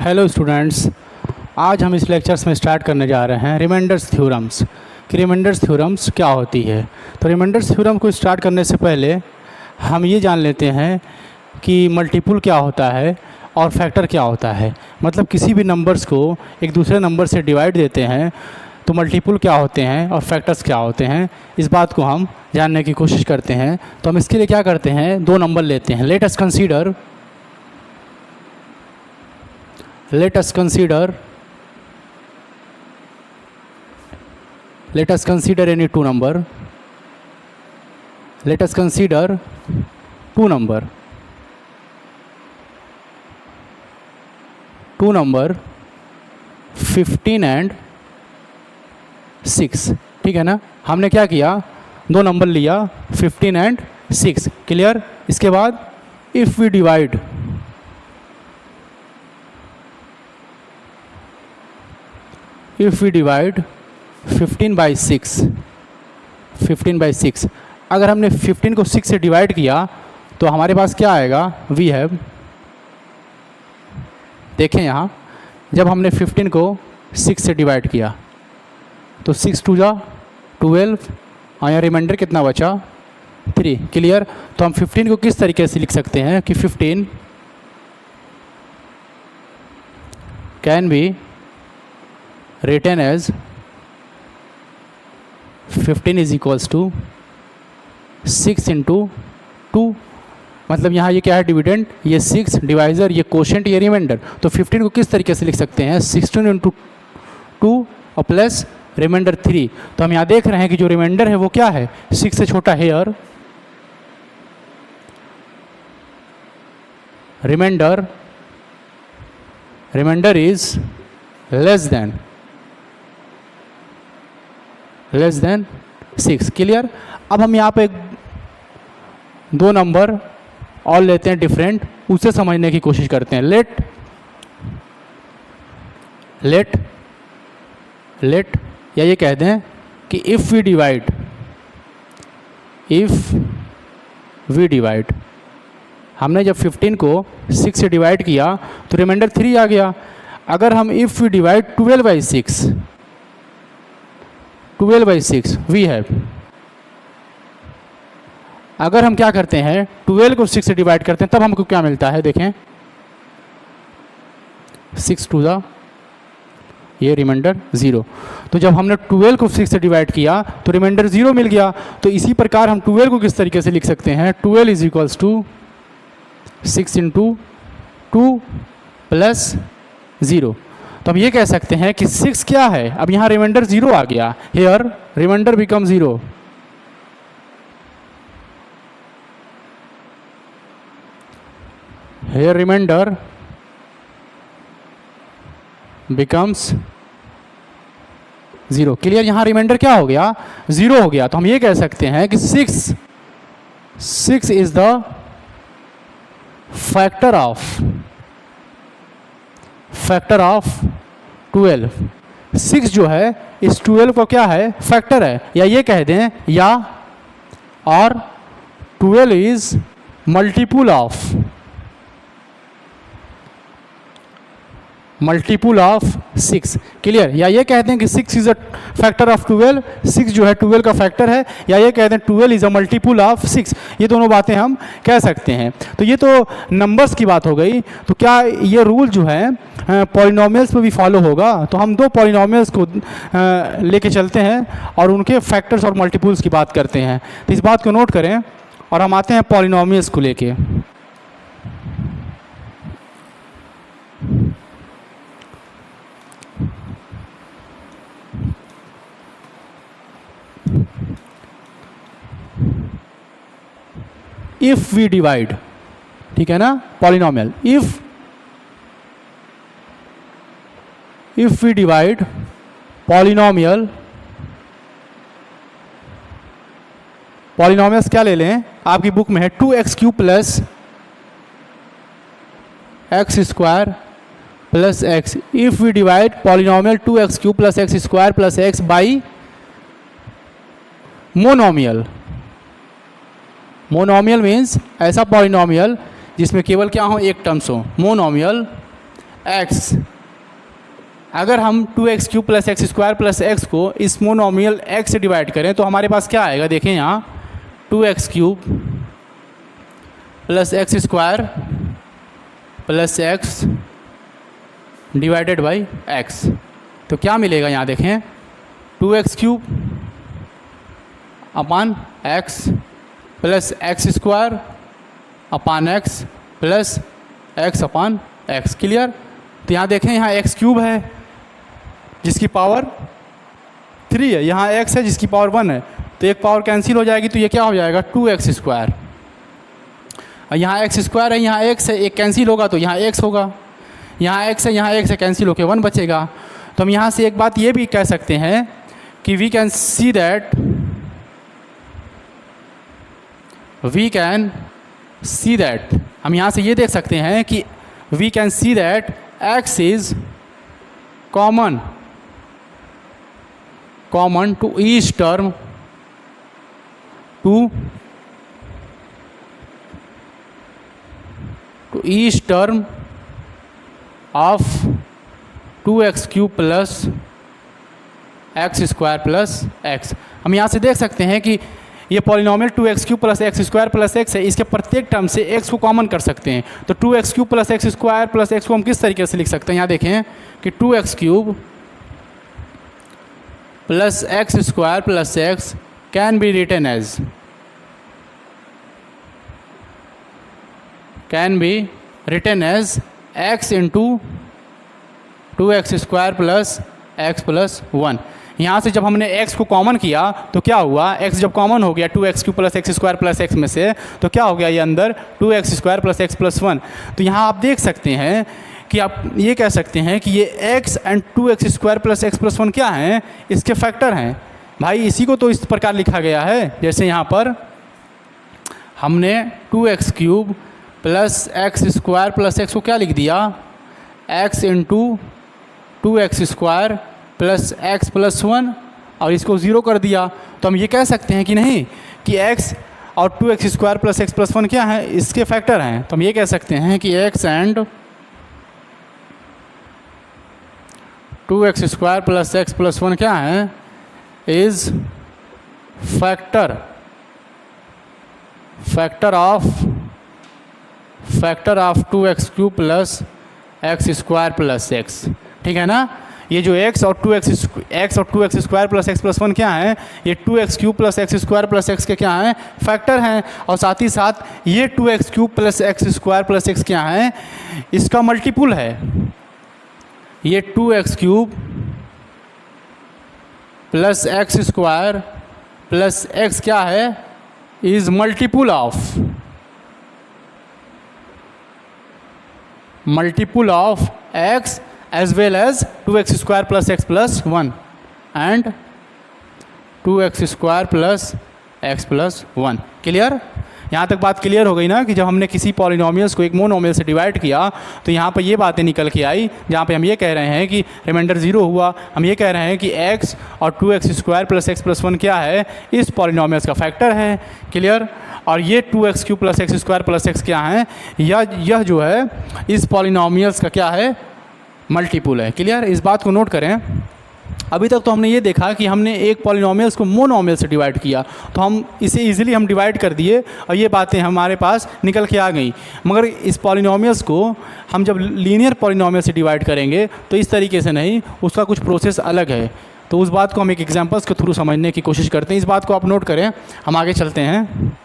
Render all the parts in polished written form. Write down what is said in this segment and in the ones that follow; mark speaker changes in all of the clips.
Speaker 1: Hello students, आज हम इस लेक्चर्स में स्टार्ट करने जा रहे हैं रिमाइंडर्स थ्योरम्स कि रिमाइंडर्स थ्योरम्स क्या होती है। तो रिमाइंडर्स थ्योरम को स्टार्ट करने से पहले हम ये जान लेते हैं कि मल्टीपल क्या होता है और फैक्टर क्या होता है। मतलब किसी भी नंबर्स को एक दूसरे नंबर से डिवाइड देते हैं तो मल्टीपल क्या होते हैं और फैक्टर्स क्या होते हैं, इस बात को हम जानने की कोशिश करते हैं। तो हम इसके लिए क्या करते हैं, दो नंबर लेते हैं। Let us consider any two number. Let us consider two number 15 and 6। ठीक है ना, हमने क्या किया, दो नंबर लिया 15 एंड 6। क्लियर। इसके बाद if we divide if we divide 15 by 6, अगर हमने 15 को 6 से डिवाइड किया तो हमारे पास क्या आएगा, वी हैव, देखें यहाँ, जब हमने 15 को 6 से डिवाइड किया तो 6 2 जा 12 और यहाँ रिमाइंडर कितना बचा, 3। क्लियर। तो हम 15 को किस तरीके से लिख सकते हैं कि 15 can be written as 15 is equals to 6 into 2। मतलब यहाँ ये क्या है, डिविडेंड, ये 6 डिवाइज़र, ये कोशेंट, ये रिमाइंडर। तो 15 को किस तरीके से लिख सकते हैं, 16 इंटू 2 और प्लस रिमाइंडर 3। तो हम यहाँ देख रहे हैं कि जो रिमाइंडर है वो क्या है, 6 से छोटा है। और remainder is less than 6। Clear. अब हम यहाँ पे दो नंबर और लेते हैं डिफरेंट, उसे समझने की कोशिश करते हैं। लेट या ये कह दें कि इफ़ वी डिवाइड, हमने जब 15 को 6 से डिवाइड किया तो रिमाइंडर 3 आ गया। अगर हम if we divide 12 by 6 we have, अगर हम क्या करते हैं 12 को 6 से डिवाइड करते हैं तब हमको क्या मिलता है, देखें, 6 2 जा, ये रिमाइंडर 0। तो जब हमने 12 को 6 से डिवाइड किया तो रिमाइंडर 0 मिल गया। तो इसी प्रकार हम 12 को किस तरीके से लिख सकते हैं, 12 is equals to 6 into 2 plus 0। तो हम ये कह सकते हैं कि 6 क्या है, अब यहाँ रिमाइंडर 0 आ गया, here remainder become 0। Here remainder becomes 0। Clear. यहाँ रिमाइंडर क्या हो गया, 0 हो गया। तो हम ये कह सकते हैं कि 6 इज द फैक्टर ऑफ 12। 6 जो है इस 12 को क्या है, फैक्टर है। या ये कह दें, या और 12 इज मल्टीपल ऑफ 6। क्लियर। या ये कहते हैं कि 6 इज अ फैक्टर ऑफ 12, 6 जो है 12 का फैक्टर है। या ये कहते हैं 12 इज अ मल्टीपल ऑफ 6। ये दोनों बातें हम कह सकते हैं। तो ये तो नंबर्स की बात हो गई। तो क्या ये रूल जो है पॉलिनोमियल्स पे भी फॉलो होगा? तो हम दो पॉलिनोमियल्स को लेके चलते हैं और उनके फैक्टर्स और मल्टीपल्स की बात करते हैं। तो इस बात को नोट करें और हम आते हैं पॉलिनोमियल्स को लेके। इफ वी डिवाइड, ठीक है ना, polynomial, if we divide polynomials क्या ले लें, आपकी बुक में है 2x³ plus x² plus x। If we divide polynomial 2x³ plus x² plus x by monomial. Monomial means ऐसा पॉलिनोमियल जिसमें केवल क्या हो, एक टर्म्स हो, मोनोमियल x। अगर हम 2x³ plus X square plus x को इस मोनोमियल x से डिवाइड करें तो हमारे पास क्या आएगा, देखें यहाँ 2x³ plus X square plus x divided by x। तो क्या मिलेगा यहाँ देखें, 2x³ अपान x plus X square upon x plus x अपान x। क्लियर। तो यहाँ देखें, यहाँ x³ है जिसकी पावर 3 है, यहाँ x है जिसकी पावर 1 है, तो एक पावर कैंसिल हो जाएगी, तो ये क्या हो जाएगा 2x स्क्वायर। और यहाँ x स्क्वायर है, यहाँ x है, एक कैंसिल होगा तो यहाँ x होगा, यहाँ x है, यहाँ x है, कैंसिल होकर 1 बचेगा। तो हम यहाँ से एक बात ये भी कह सकते हैं कि वी कैन सी दैट हम यहाँ से ये देख सकते हैं कि we can see that x is common to each term to each term of 2x³ plus X square plus X. हम यहाँ से देख सकते हैं कि ये polynomial 2x³ plus X square plus X है, इसके प्रत्येक टर्म से x को कॉमन कर सकते हैं। तो 2x³ plus X square plus x को हम किस तरीके से लिख सकते हैं, यहाँ देखें कि 2x³ plus X square plus X can be written as x into 2x square plus X plus 1। यहाँ से जब हमने x को कॉमन किया तो क्या हुआ, x जब कॉमन हो गया 2x³ plus X square plus x में से, तो क्या हो गया ये अंदर 2x square plus X plus 1। तो यहाँ आप देख सकते हैं कि आप ये कह सकते हैं कि ये x and 2x square plus X plus 1 क्या हैं, इसके फैक्टर हैं। भाई इसी को तो इस प्रकार लिखा गया है, जैसे यहाँ पर हमने 2x³ plus X square plus x को क्या लिख दिया, x into 2x square plus X plus 1 और इसको 0 कर दिया। तो हम ये कह सकते हैं कि नहीं कि x और 2x square plus X plus 1 क्या है, इसके फैक्टर हैं। तो हम ये कह सकते हैं कि x and 2x square plus X plus 1 क्या है, is factor of 2x³ plus X square plus x. ठीक है ना। ये जो x और 2x square plus X plus 1 क्या है, ये 2x³ plus X square plus x के क्या हैं, फैक्टर हैं। और साथ ही साथ ये 2x³ plus X square plus x क्या है, इसका मल्टीपुल है। ये 2x³ plus X square plus x क्या है, is multiple of x as well as 2x square plus x plus 1 and 2x square plus x plus 1। Clear. यहाँ तक बात क्लियर हो गई ना कि जब हमने किसी पॉलिनोमियल्स को एक मोनोमियल से डिवाइड किया तो यहाँ पर ये बातें निकल के आई, जहाँ पे हम ये कह रहे हैं कि रिमाइंडर 0 हुआ, हम ये कह रहे हैं कि x और 2x square plus X plus 1 क्या है, इस पॉलिनोमियल्स का फैक्टर है। क्लियर। और ये 2x³ plus X square plus x क्या है, यह जो है इस पॉलिनोमियल्स का क्या है, मल्टीपुल है। क्लियर। इस बात को नोट करें। अभी तक तो हमने ये देखा कि हमने एक पॉलिनोमियल्स को मोनोमियल से डिवाइड किया, तो हम इसे इजीली हम डिवाइड कर दिए और ये बातें हमारे पास निकल के आ गई। मगर इस पॉलिनोमियल्स को हम जब लीनियर पॉलिनोमियल से डिवाइड करेंगे तो इस तरीके से नहीं, उसका कुछ प्रोसेस अलग है। तो उस बात को हम एक एग्जाम्पल्स के थ्रू समझने की कोशिश करते हैं। इस बात को आप नोट करें, हम आगे चलते हैं।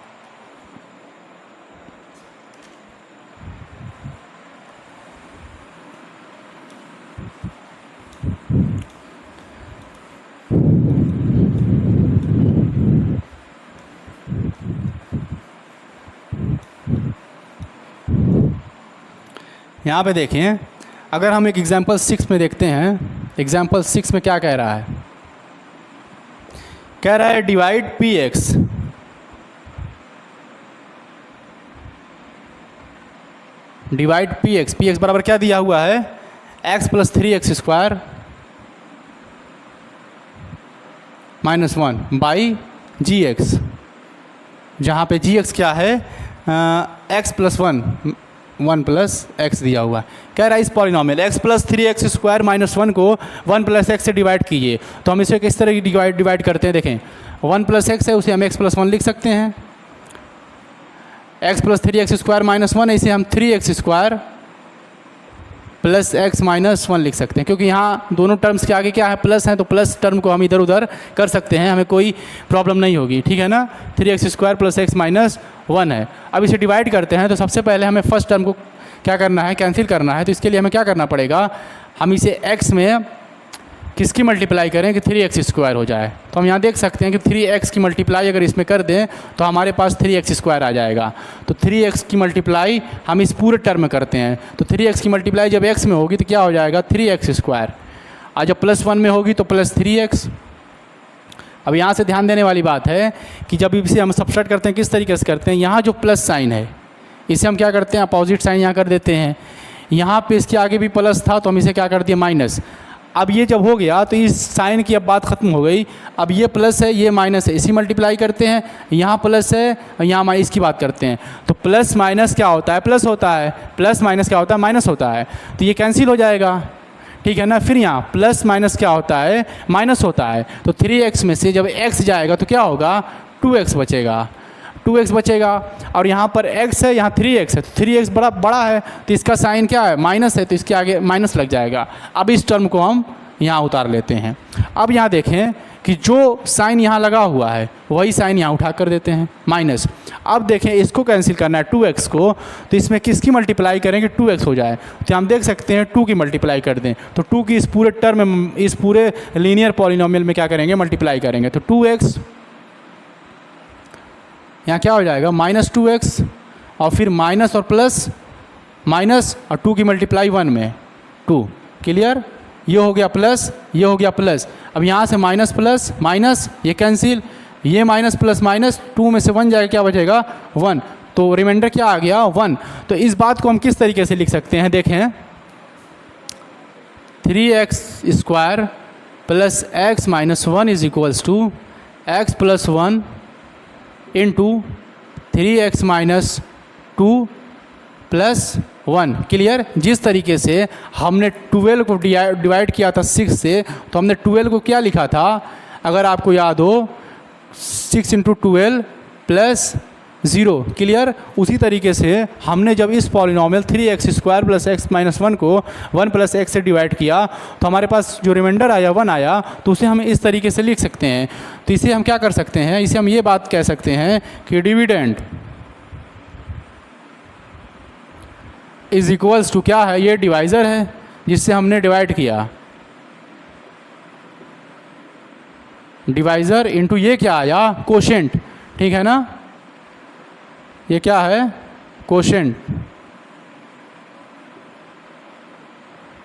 Speaker 1: यहाँ पे देखें, अगर हम एक एग्जाम्पल 6 में देखते हैं, एग्जाम्पल 6 में क्या कह रहा है, कह रहा है डिवाइड px px बराबर क्या दिया हुआ है, x plus 3x square minus 1 by gx, जहाँ पे gx क्या है, x प्लस 1 1 प्लस एक्स दिया हुआ है। कह रहा है इस polynomial x plus 3x square minus 1 को 1 प्लस एक्स से डिवाइड कीजिए। तो हम इसे किस तरह डिवाइड करते हैं, देखें 1 प्लस एक्स है उसे हम x प्लस 1 लिख सकते हैं, x plus 3x square minus 1 है इसे हम 3x square plus X minus 1 लिख सकते हैं, क्योंकि यहाँ दोनों टर्म्स के आगे क्या है, प्लस है, तो प्लस टर्म को हम इधर उधर कर सकते हैं, हमें कोई प्रॉब्लम नहीं होगी, ठीक है ना। 3x square plus X minus 1 है। अब इसे डिवाइड करते हैं तो सबसे पहले हमें फर्स्ट टर्म को क्या करना है, कैंसिल करना है। तो इसके लिए हमें क्या करना पड़ेगा, हम इसे x में किसकी मल्टीप्लाई करें कि 3x स्क्वायर हो जाए। तो हम यहाँ देख सकते हैं कि 3x की मल्टीप्लाई अगर इसमें कर दें तो हमारे पास 3x स्क्वायर आ जाएगा। तो 3x की मल्टीप्लाई हम इस पूरे टर्म में करते हैं, तो 3x की मल्टीप्लाई जब x में होगी तो क्या हो जाएगा 3x स्क्वायर, और जब प्लस 1 में होगी तो प्लस 3x। अब यहाँ से ध्यान देने वाली बात है कि जब इसे हम सब्ट्रैक्ट करते हैं किस तरीके से करते हैं, यहाँ जो प्लस साइन है इसे हम क्या करते हैं अपोजिट साइन यहाँ कर देते हैं, यहाँ पे इसके आगे भी प्लस था तो हम इसे क्या कर दिए माइनस। अब ये जब हो गया तो इस साइन की अब बात ख़त्म हो गई, अब ये प्लस है ये माइनस है, इसी मल्टीप्लाई करते हैं, यहाँ प्लस है यहाँ इसकी बात करते हैं। तो प्लस माइनस क्या होता है, प्लस होता है, प्लस माइनस क्या होता है, माइनस होता है, तो ये कैंसिल हो जाएगा, ठीक है ना। फिर यहाँ प्लस माइनस क्या होता है, माइनस होता है, तो 3x में से जब x जाएगा तो क्या होगा 2x बचेगा, 2x बचेगा, और यहाँ पर x है यहाँ 3x है, तो 3x बड़ा है तो इसका साइन क्या है माइनस है, तो इसके आगे माइनस लग जाएगा। अब इस टर्म को हम यहाँ उतार लेते हैं। अब यहाँ देखें कि जो साइन यहाँ लगा हुआ है वही साइन यहाँ उठा कर देते हैं माइनस। अब देखें इसको कैंसिल करना है 2x को, तो इसमें किसकी मल्टीप्लाई करेंगे 2x हो जाए, तो हम देख सकते हैं 2 की मल्टीप्लाई कर दें, तो 2 की इस पूरे टर्म में इस पूरे लीनियर पॉलिनोमियल में क्या करेंगे मल्टीप्लाई करेंगे, तो 2x यहाँ क्या हो जाएगा माइनस 2x, और फिर माइनस और प्लस माइनस और 2 की मल्टीप्लाई 1 में 2, क्लियर। ये हो गया प्लस, ये हो गया प्लस, अब यहाँ से माइनस प्लस माइनस ये कैंसिल, ये माइनस प्लस माइनस 2 में से 1 जाएगा क्या बचेगा 1, तो रिमाइंडर क्या आ गया 1। तो इस बात को हम किस तरीके से लिख सकते हैं, देखें 3x square plus X minus 1 is equals to X plus 1 into 3x minus 2 plus 1, clear. जिस तरीके से हमने 12 को डिवाइड किया था 6 से, तो हमने 12 को क्या लिखा था, अगर आपको याद हो 6 इंटू 12 प्लस 0, क्लियर। उसी तरीके से हमने जब इस polynomial 3x square plus X minus 1 को 1 प्लस एक्स से डिवाइड किया तो हमारे पास जो रिमाइंडर आया 1 आया, तो उसे हम इस तरीके से लिख सकते हैं। तो इसे हम क्या कर सकते हैं, इसे हम ये बात कह सकते हैं कि डिविडेंड इज इक्वल्स टू क्या है, ये डिवाइज़र है जिससे हमने डिवाइड किया, डिवाइज़र इंटू ये क्या आया कोशेंट, ठीक है ना, ये क्या है कोशेंट,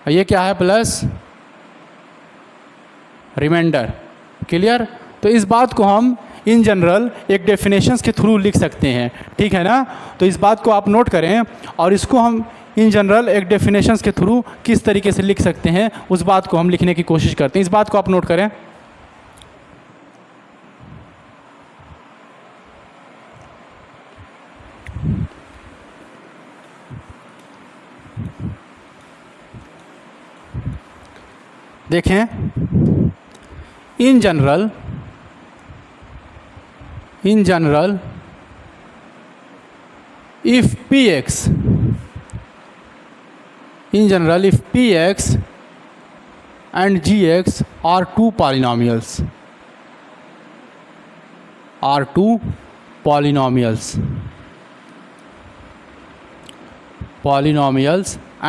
Speaker 1: ये क्या है प्लस रिमाइंडर, क्लियर। तो इस बात को हम इन जनरल एक डेफिनेशंस के थ्रू लिख सकते हैं, ठीक है ना। तो इस बात को आप नोट करें, और इसको हम इन जनरल एक डेफिनेशंस के थ्रू किस तरीके से लिख सकते हैं उस बात को हम लिखने की कोशिश करते हैं। इस बात को आप नोट करें। देखें in general if px and gx are two polynomials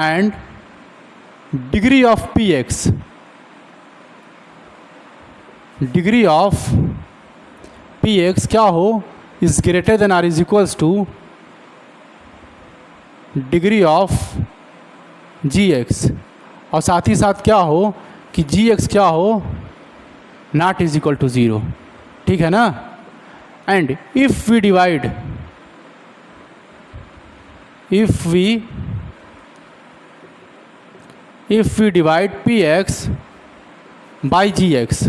Speaker 1: and degree of px क्या हो is greater than or is equals to degree of gx, और साथ ही साथ क्या हो कि gx क्या हो नॉट इज इक्वल टू 0, ठीक है ना। And if we divide px by gx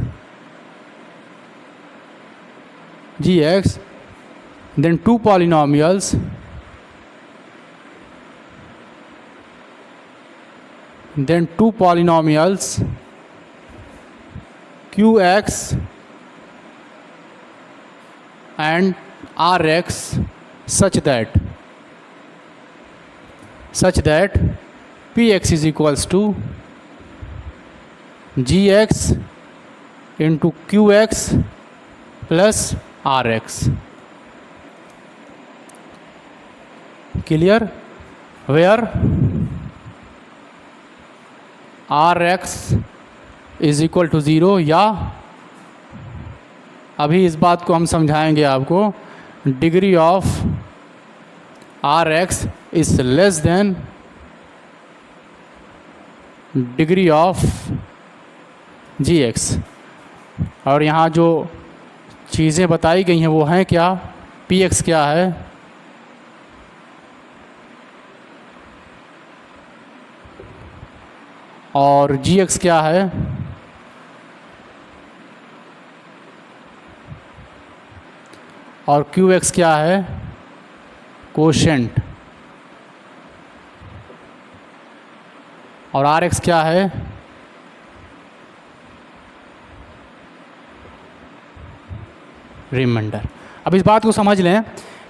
Speaker 1: then two polynomials then two polynomials qx and rx such that px is equals to gx into qx plus rx. Clear? Where rx is equal to 0, या अभी इस बात को हम समझाएंगे आपको, degree of rx is less than degree of gx. और यहाँ जो चीज़ें बताई गई हैं वो हैं क्या? px क्या है, और gx क्या है, और qx क्या है, कोशेंट, और rx क्या है, रिमाइंडर. अब इस बात को समझ लें.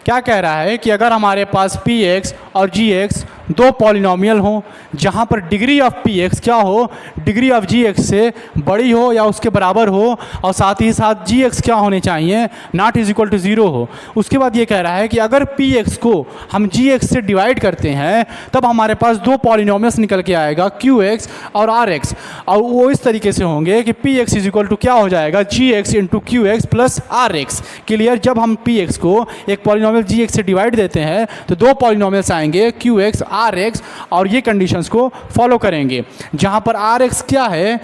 Speaker 1: क्या कह रहा है कि अगर हमारे पास px और gx दो पॉलिनोमियल हों जहाँ पर डिग्री ऑफ px क्या हो, डिग्री ऑफ gx से बड़ी हो या उसके बराबर हो, और साथ ही साथ gx क्या होने चाहिए, नॉट इज इक्वल टू 0 हो. उसके बाद ये कह रहा है कि अगर px को हम gx से डिवाइड करते हैं तब हमारे पास दो पॉलिनोमियल्स निकल के आएगा, qx और rx, और वो इस तरीके से होंगे कि px इज इक्वल टू क्या हो जाएगा, gx into qx plus rx. Clear? जब हम px को एक पॉलिनोमियल gx से डिवाइड देते हैं तो दो पॉलिनोमियल्स आएंगे, qx rx, और ये कंडीशंस को फॉलो करेंगे. जहां पर rx क्या है,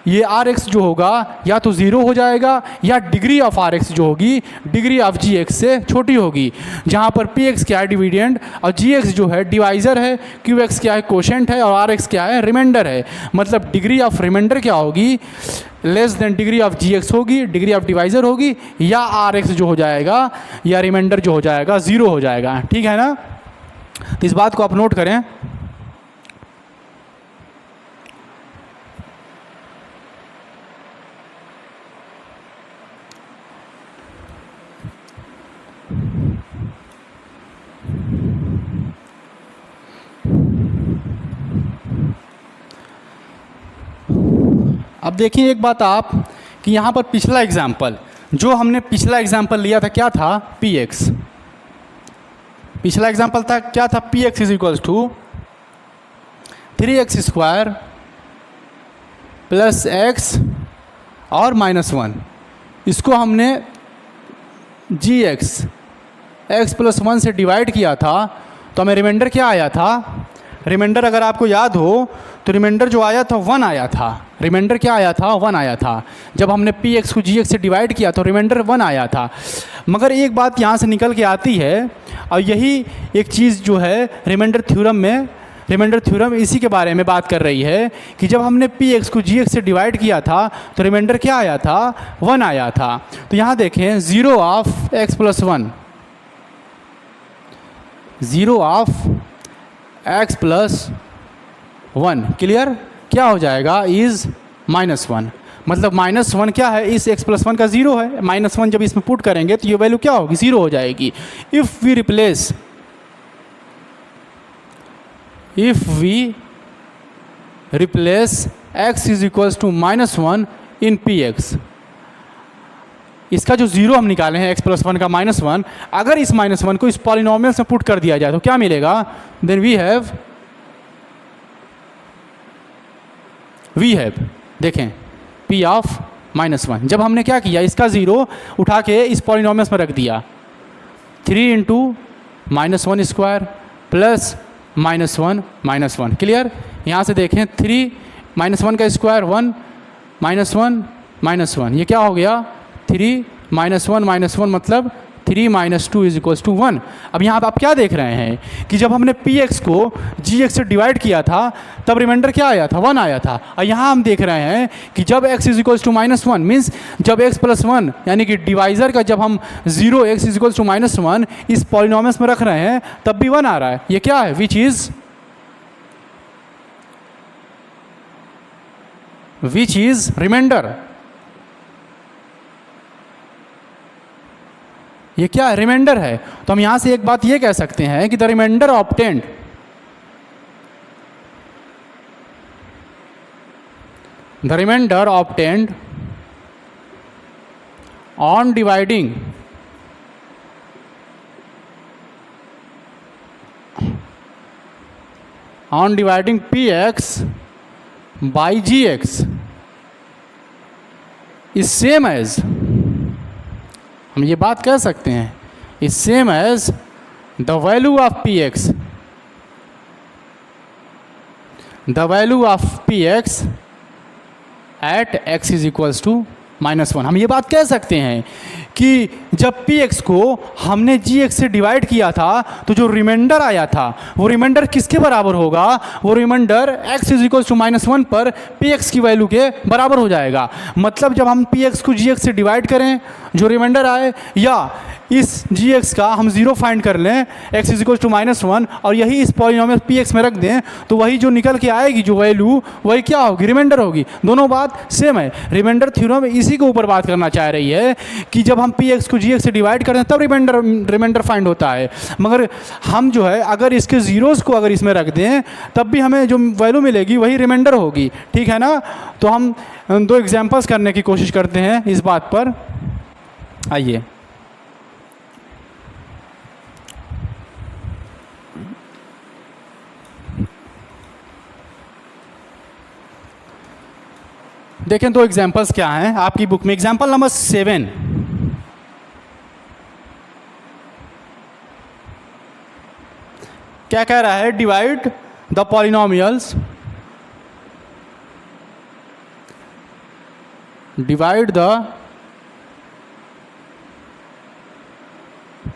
Speaker 1: ये rx जो होगा या तो 0 हो जाएगा या डिग्री ऑफ rx जो होगी डिग्री ऑफ gx से छोटी होगी. जहां पर px क्या है, डिविडेंड, और gx जो है डिवाइज़र है, qx क्या है, कोशेंट है, और rx क्या है, रिमाइंडर है. मतलब डिग्री ऑफ रिमाइंडर क्या होगी, less than degree of gx होगी, डिग्री ऑफ डिवाइज़र होगी, या rx जो हो जाएगा या रिमाइंडर जो हो जाएगा 0 हो जाएगा. ठीक है ना? तो इस बात को आप नोट करें. अब देखिए एक बात आप कि यहाँ पर पिछला एग्जाम्पल जो हमने पिछला एग्जाम्पल लिया था क्या था, px. पिछला एग्जाम्पल था क्या था, px is equals to 3x square plus x और -1. इसको हमने gx x प्लस 1 से डिवाइड किया था तो हमें रिमाइंडर क्या आया था, रिमाइंडर अगर आपको याद हो तो रिमाइंडर जो आया था 1 आया था. रिमाइंडर क्या आया था, 1 आया था. जब हमने px को gx से डिवाइड किया तो रिमाइंडर 1 आया था. मगर एक बात यहाँ से निकल के आती है, और यही एक चीज़ जो है रिमाइंडर थ्योरम में, रिमाइंडर थ्योरम इसी के बारे में बात कर रही है कि जब हमने px को gx से डिवाइड किया था तो रिमाइंडर क्या आया था, 1 आया था. तो यहाँ देखें 0 of x plus 1, 0 of x plus 1. Clear? क्या हो जाएगा, इज़ -1. मतलब -1 क्या है, इस x प्लस 1 का 0 है. -1 जब इसमें पुट करेंगे तो ये वैल्यू क्या होगी, 0 हो जाएगी. If we replace x is equals to -1 in px. इसका जो 0 हम निकाले हैं x प्लस 1 का -1, अगर इस -1 को इस पॉलिनोमियल से पुट कर दिया जाए तो क्या मिलेगा, देन वी हैव देखें p ऑफ -1. जब हमने क्या किया, इसका 0 उठा के इस पॉलिनोमियल्स में रख दिया, 3 इंटू -1 स्क्वायर प्लस -1. क्लियर? यहाँ से देखें 3 -1 का स्क्वायर 1 -1 ये क्या हो गया, 3 -1 मतलब 3 - 2 इज इक्वल्स टू 1. अब यहाँ पर आप क्या देख रहे हैं कि जब हमने px को gx से डिवाइड किया था तब रिमाइंडर क्या आया था, 1 आया था. और यहाँ हम देख रहे हैं कि जब x is equals to -1 means जब x प्लस 1 यानी कि डिवाइज़र का जब हम 0 x इज इक्वल्स टू -1 इस पॉलिनोमियल्स में रख रहे हैं तब भी 1 आ रहा है. ये क्या है, which is which is remainder. ये क्या है? रिमाइंडर है। तो हम यहां से एक बात ये कह सकते हैं कि the remainder obtained on dividing px by gx is same as, हम ये बात कह सकते हैं, is same as the value of px at x is equals to -1। हम ये बात कह सकते हैं कि जब px को हमने gx से डिवाइड किया था तो जो रिमाइंडर आया था वो रिमाइंडर किसके बराबर होगा? वो remainder x is equal to -1 पर px की वैल्यू के बराबर हो जाएगा। मतलब जब हम px को gx से डिवाइड करें जो रिमाइंडर आए, या इस gx का हम 0 फाइंड कर लें x इज इक्वल टू -1 और यही इस पॉलिनोमियल px में रख दें, तो वही जो निकल के आएगी जो वैल्यू वही क्या होगी? रिमाइंडर होगी। दोनों बात सेम है। रिमाइंडर थ्योरम इसी के ऊपर बात करना चाह रही है कि जब हम px को gx से डिवाइड करते हैं तब रिमाइंडर फाइंड होता है, मगर हम जो है अगर इसके ज़ीरोज़ को अगर इसमें रख दें तब भी हमें जो वैल्यू मिलेगी वही रिमाइंडर होगी। ठीक है ना? तो हम 2 एग्जांपल्स करने की कोशिश करते हैं इस बात पर। आइए, देखें 2 एग्जांपल्स क्या हैं आपकी बुक में। एग्जांपल नंबर 7, क्या कह रहा है? Divide the polynomials, divide the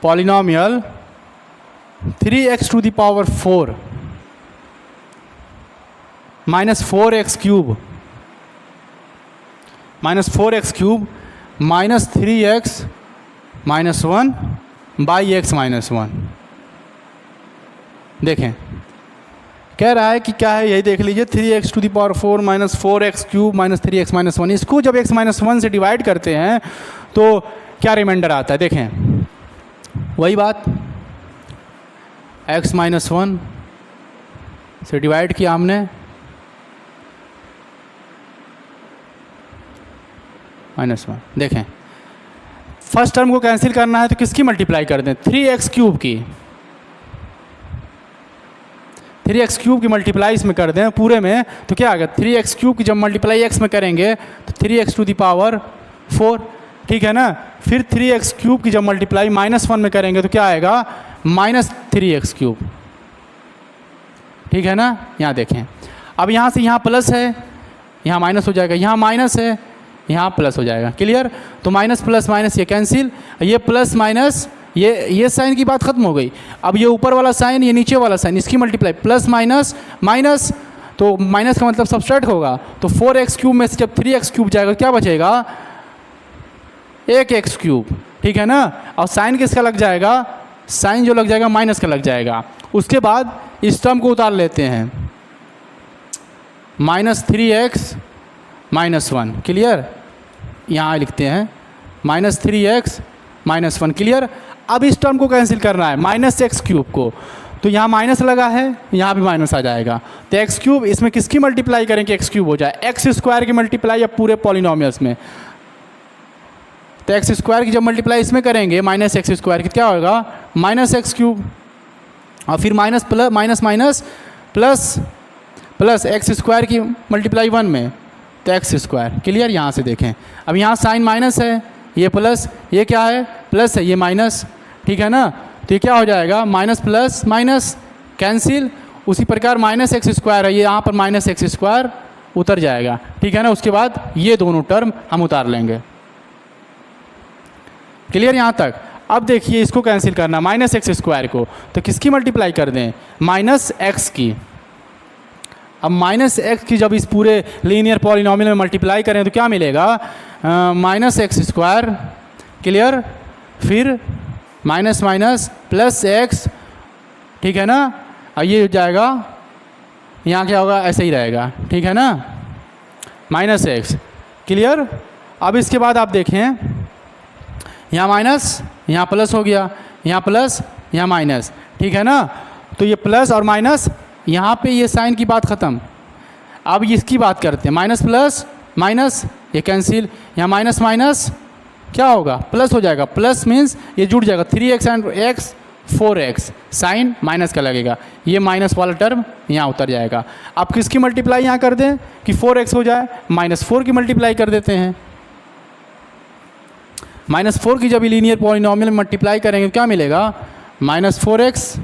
Speaker 1: polynomial 3x to the power 4 minus 4x cube minus 3x minus 1 by x minus 1। देखें कह रहा है कि क्या है, यही देख लीजिए, 3x to the power 4 minus 4x cube minus 3x minus 1। इसको जब x माइनस 1 से डिवाइड करते हैं तो क्या रिमाइंडर आता है? देखें वही बात, x माइनस 1 से डिवाइड किया हमने -1। देखें फर्स्ट टर्म को कैंसिल करना है तो किसकी मल्टीप्लाई कर दें? 3x क्यूब की, 3x क्यूब की मल्टीप्लाई इसमें कर दें पूरे में, तो क्या आ गया? 3x क्यूब की जब मल्टीप्लाई x में करेंगे तो 3x टू द पावर 4। ठीक है ना? फिर 3x क्यूब की जब मल्टीप्लाई -1 में करेंगे तो क्या आएगा? -3x cube. ठीक है ना? यहाँ देखें, अब यहाँ से यहाँ प्लस है, यहाँ माइनस हो जाएगा, यहाँ माइनस है, यहाँ प्लस हो जाएगा। क्लियर? तो माइनस प्लस माइनस ये कैंसिल, ये प्लस माइनस ये साइन की बात खत्म हो गई। अब ये ऊपर वाला साइन, ये नीचे वाला साइन, इसकी मल्टीप्लाई प्लस माइनस माइनस, तो माइनस का मतलब सब्सट्रैक्ट होगा। तो 4x क्यूब में से जब 3x क्यूब जाएगा क्या बचेगा? 1x cube. ठीक है ना? और साइन किसका लग जाएगा? साइन जो लग जाएगा माइनस का लग जाएगा। उसके बाद इस टर्म को उतार लेते हैं, -3x माइनस 1। क्लियर? यहाँ लिखते हैं -3x माइनस 1। क्लियर? अब इस टर्म को कैंसिल करना है, -x क्यूब को, तो यहाँ माइनस लगा है, यहाँ भी माइनस आ जाएगा। तो x क्यूब इसमें किसकी मल्टीप्लाई करें कि x क्यूब हो जाए? x स्क्वायर की मल्टीप्लाई या पूरे पॉलिनोमियल्स में। तो x स्क्वायर की जब मल्टीप्लाई इसमें करेंगे -x स्क्वायर की, क्या होगा? -x क्यूब, और फिर minus plus minus minus plus plus x square की मल्टीप्लाई 1 में, तो x स्क्वायर। क्लियर? यहाँ से देखें, अब यहाँ साइन माइनस है, ये प्लस, ये क्या है? प्लस है, ये माइनस। ठीक है ना? तो ये क्या हो जाएगा? Minus plus minus cancel. उसी प्रकार -x स्क्वायर है, ये यहाँ पर -x स्क्वायर उतर जाएगा। ठीक है ना? उसके बाद ये दोनों टर्म हम उतार लेंगे। क्लियर यहाँ तक? अब देखिए इसको कैंसिल करना, -x स्क्वायर को, तो किसकी मल्टीप्लाई कर दें? -x की। अब -x की जब इस पूरे लीनियर पॉलिनोमियल में मल्टीप्लाई करें तो क्या मिलेगा? -x square. क्लियर? फिर माइनस माइनस प्लस x। ठीक है ना? और ये हो जाएगा, यहाँ क्या होगा? ऐसे ही रहेगा। ठीक है ना? Minus x. क्लियर। अब इसके बाद आप देखें, यहाँ माइनस, यहाँ प्लस हो गया, यहाँ प्लस, यहाँ माइनस, ठीक है ना। तो ये प्लस और माइनस, यहाँ पे ये साइन की बात ख़त्म। अब इसकी बात करते हैं, माइनस प्लस माइनस, ये कैंसिल, यहाँ माइनस माइनस क्या होगा, प्लस हो जाएगा। प्लस मीन्स ये जुड़ जाएगा, 3x and x 4x, sign minus का लगेगा, ये माइनस वाला टर्म यहाँ उतर जाएगा। आप किसकी मल्टीप्लाई यहाँ कर दें कि 4x हो जाए, -4 की मल्टीप्लाई कर देते हैं। -4 की जब लीनियर पॉलिनॉमियल में मल्टीप्लाई करेंगे क्या मिलेगा, -4x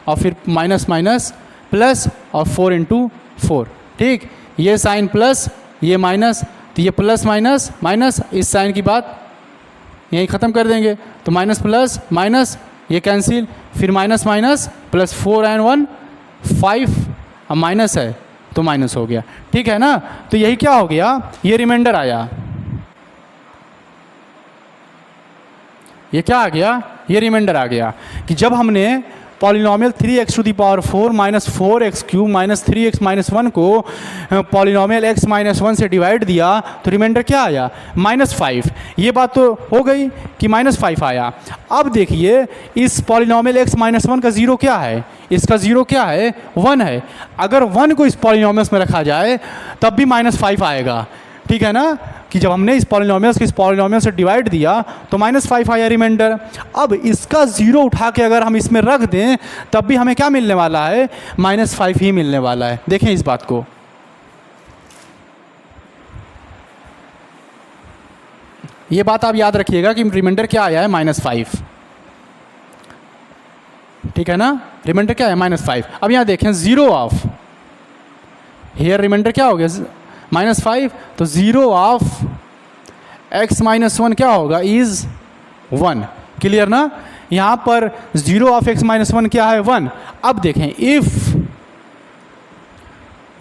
Speaker 1: और फिर माइनस माइनस प्लस और 4 इंटू 4, ठीक। ये साइन प्लस, ये माइनस, तो ये प्लस माइनस माइनस, इस साइन की बात यहीं ख़त्म कर देंगे। तो माइनस प्लस माइनस, ये कैंसिल, फिर माइनस माइनस प्लस 4 एंड 1 5, अब माइनस है तो माइनस हो गया, ठीक है ना। तो यही क्या हो गया, ये रिमाइंडर आया, ये क्या आ गया, ये रिमाइंडर आ गया कि जब हमने polynomial 3x to the power 4 minus 4x cube minus 3x minus 1 को पॉलिनॉमियल x माइनस 1 से डिवाइड दिया तो रिमाइंडर क्या आया, -5। ये बात तो हो गई कि -5 आया। अब देखिए इस पॉलिनॉमियल x माइनस 1 का ज़ीरो क्या है, इसका ज़ीरो क्या है, 1 है। अगर 1 को इस पॉलिनॉमियल्स में रखा जाए तब भी -5 आएगा, ठीक है ना, कि जब हमने इस पॉलिनॉमियल्स को इस पॉलिनॉमियल से डिवाइड दिया तो -5 आया रिमाइंडर। अब इसका ज़ीरो उठा के अगर हम इसमें रख दें तब भी हमें क्या मिलने वाला है, -5 ही मिलने वाला है। देखें इस बात को, ये बात आप याद रखिएगा कि रिमाइंडर क्या आया है, -5, ठीक है ना। रिमाइंडर क्या है, -5। अब यहाँ देखें, ज़ीरो ऑफ, हेयर रिमाइंडर क्या हो गया, -5, तो ज़ीरो ऑफ x माइनस 1 क्या होगा, इज़ 1। क्लियर ना। यहाँ पर ज़ीरो ऑफ x माइनस 1 क्या है, 1। अब देखें, if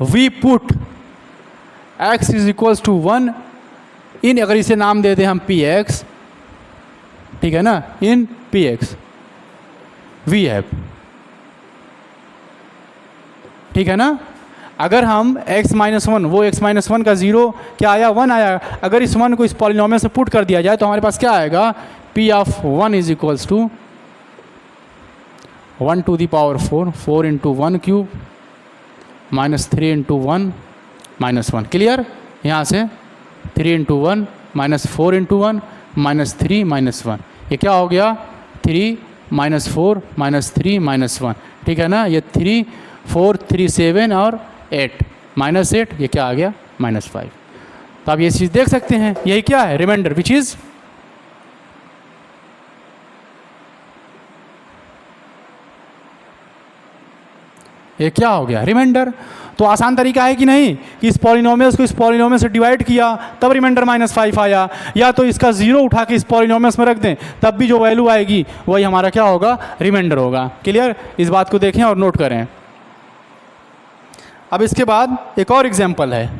Speaker 1: we put x is equals to 1 in, अगर इसे नाम दे दें हम px, ठीक है ना, इन px वी हैव, ठीक है ना। अगर हम x माइनस 1, वो x माइनस 1 का ज़ीरो क्या आया, 1 आया। अगर इस 1 को इस पॉलिनॉमियल से पुट कर दिया जाए तो हमारे पास क्या आएगा, p of 1 is equals to 1 to the power 4, 4 into 1 cube minus 3 into 1 minus 1। Clear. यहाँ से 3 into 1 minus 4 into 1 minus 3 minus 1, ये क्या हो गया, 3 माइनस 4 माइनस 3 माइनस 1, ठीक है ना। ये 3 4 3 7 और 8 -8, ये क्या आ गया, -5। तो आप ये चीज़ देख सकते हैं, यही क्या है, रिमाइंडर, विच इज़ ये क्या हो गया, रिमाइंडर। तो आसान तरीका है कि नहीं कि इस पॉलिनॉमियल्स को इस पॉलिनॉमियल से डिवाइड किया तब रिमाइंडर -5 आया, या तो इसका ज़ीरो उठा के इस पॉलिनॉमियल्स में रख दें तब भी जो वैल्यू आएगी वही हमारा क्या होगा, रिमाइंडर होगा। क्लियर। इस बात को देखें और नोट करें। अब इसके बाद एक और एग्जाम्पल है,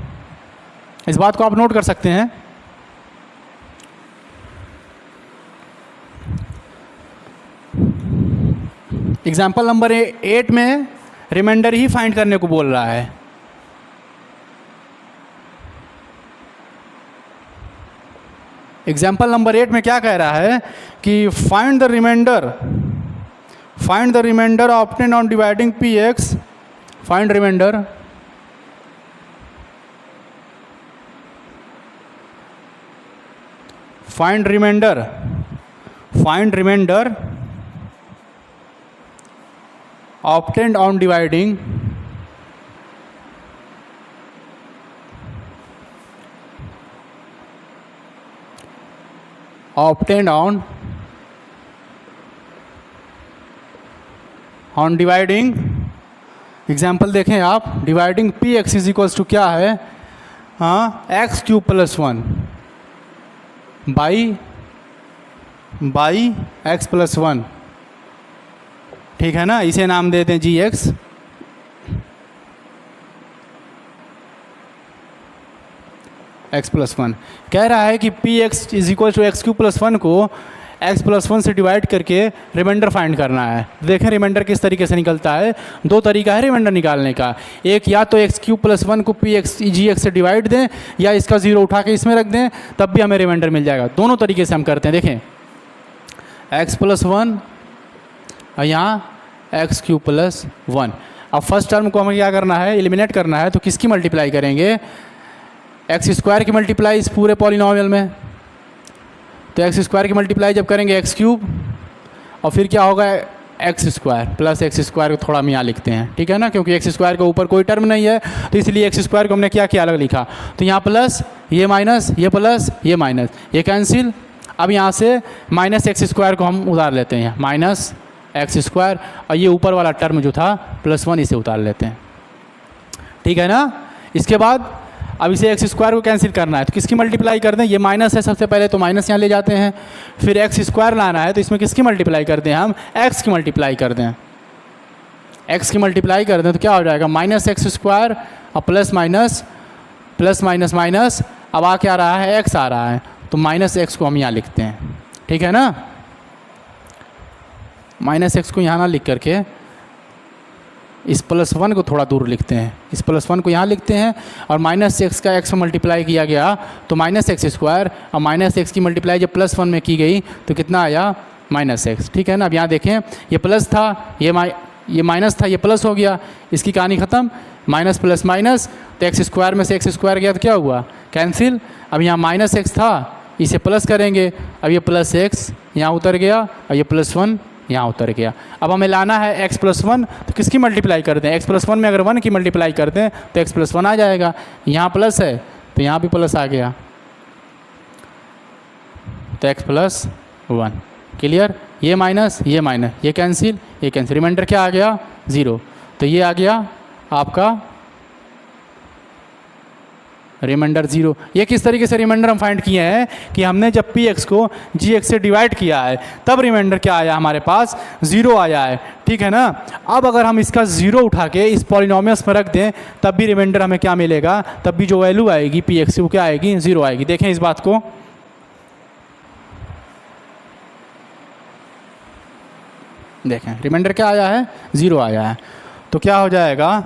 Speaker 1: इस बात को आप नोट कर सकते हैं। एग्जाम्पल नंबर 8 में रिमाइंडर ही फाइंड करने को बोल रहा है। एग्जाम्पल नंबर 8 में क्या कह रहा है कि find the remainder obtained on dividing px, find remainder obtained on dividing example देखें आप, dividing px is equals to क्या है, X cube plus 1 by X plus 1, ठीक है ना। इसे नाम देते हैं जी एक्स, एक्स प्लस 1। कह रहा है कि P x is equal to X cube plus 1 को x+1 से डिवाइड करके रिमाइंडर फाइंड करना है। देखें रिमाइंडर किस तरीके से निकलता है। दो तरीका है रिमाइंडर निकालने का, एक या तो x³ + 1 को px से डिवाइड दें या इसका 0 उठा के इसमें रख दें, तब भी हमें रिमाइंडर मिल जाएगा। दोनों तरीके से हम करते हैं। देखें x+1 और यहाँ x³ + 1। अब फर्स्ट टर्म को हमें क्या करना है, एलिमिनेट करना है, तो किसकी मल्टीप्लाई करेंगे, x² की मल्टीप्लाई इस पूरे पॉलिनोमियल में। तो x² की मल्टीप्लाई जब करेंगे x³ और फिर क्या होगा x² + x² को थोड़ा हम यहाँ लिखते हैं, ठीक है ना, क्योंकि x² के ऊपर कोई टर्म नहीं है तो इसलिए x² को हमने क्या किया, अलग लिखा। तो यहाँ प्लस, ये माइनस, ये प्लस, ये माइनस, ये कैंसिल। अब यहाँ से -x² को हम उतार लेते हैं, -x², और ये ऊपर वाला टर्म जो था +1 इसे उतार लेते हैं, ठीक है ना। इसके बाद अब इसे x² को कैंसिल करना है तो किसकी मल्टीप्लाई कर दें, ये माइनस है सबसे पहले तो माइनस यहाँ ले जाते हैं, फिर x² लाना है तो इसमें किसकी मल्टीप्लाई कर दें, हम x की मल्टीप्लाई कर दें। x की मल्टीप्लाई कर दें तो क्या हो जाएगा, -x² और प्लस माइनस, अब आ क्या रहा है, x आ रहा है, तो -x को हम यहाँ लिखते हैं, ठीक है ना। -x को यहाँ ना लिख करके इस +1 को थोड़ा दूर लिखते हैं, इस +1 को यहाँ लिखते हैं, और -x का x में मल्टीप्लाई किया गया तो -x² और -x की मल्टीप्लाई जब +1 में की गई तो कितना आया, -x, ठीक है ना। अब यहाँ देखें ये प्लस था, ये माइनस था, ये प्लस हो गया, इसकी कहानी ख़त्म, माइनस प्लस माइनस, तो x² में से x² गया तो क्या हुआ, कैंसिल। अब यहाँ -x था, इसे प्लस करेंगे, अब ये +x यहाँ उतर गया और ये +1 यहाँ उतर गया। अब हमें लाना है x+1 तो किसकी मल्टीप्लाई कर दें, x+1 में अगर 1 की मल्टीप्लाई कर दें तो x+1 आ जाएगा, यहाँ प्लस है तो यहाँ भी प्लस आ गया, तो x+1, क्लियर। ये माइनस, ये कैंसिल, रिमाइंडर क्या आ गया, 0। तो ये आ गया आपका रिमाइंडर 0। ये किस तरीके से रिमाइंडर हम फाइंड किए हैं कि हमने जब px को gx से डिवाइड किया है तब रिमाइंडर क्या आया, हमारे पास 0 आया है, ठीक है ना। अब अगर हम इसका 0 उठा के इस पॉलिनोमियल्स में रख दें तब भी रिमाइंडर हमें क्या मिलेगा, तब भी जो वैल्यू आएगी px वो क्या आएगी, 0 आएगी। देखें इस बात को, देखें रिमाइंडर क्या आया है, 0 आया है। तो क्या हो जाएगा,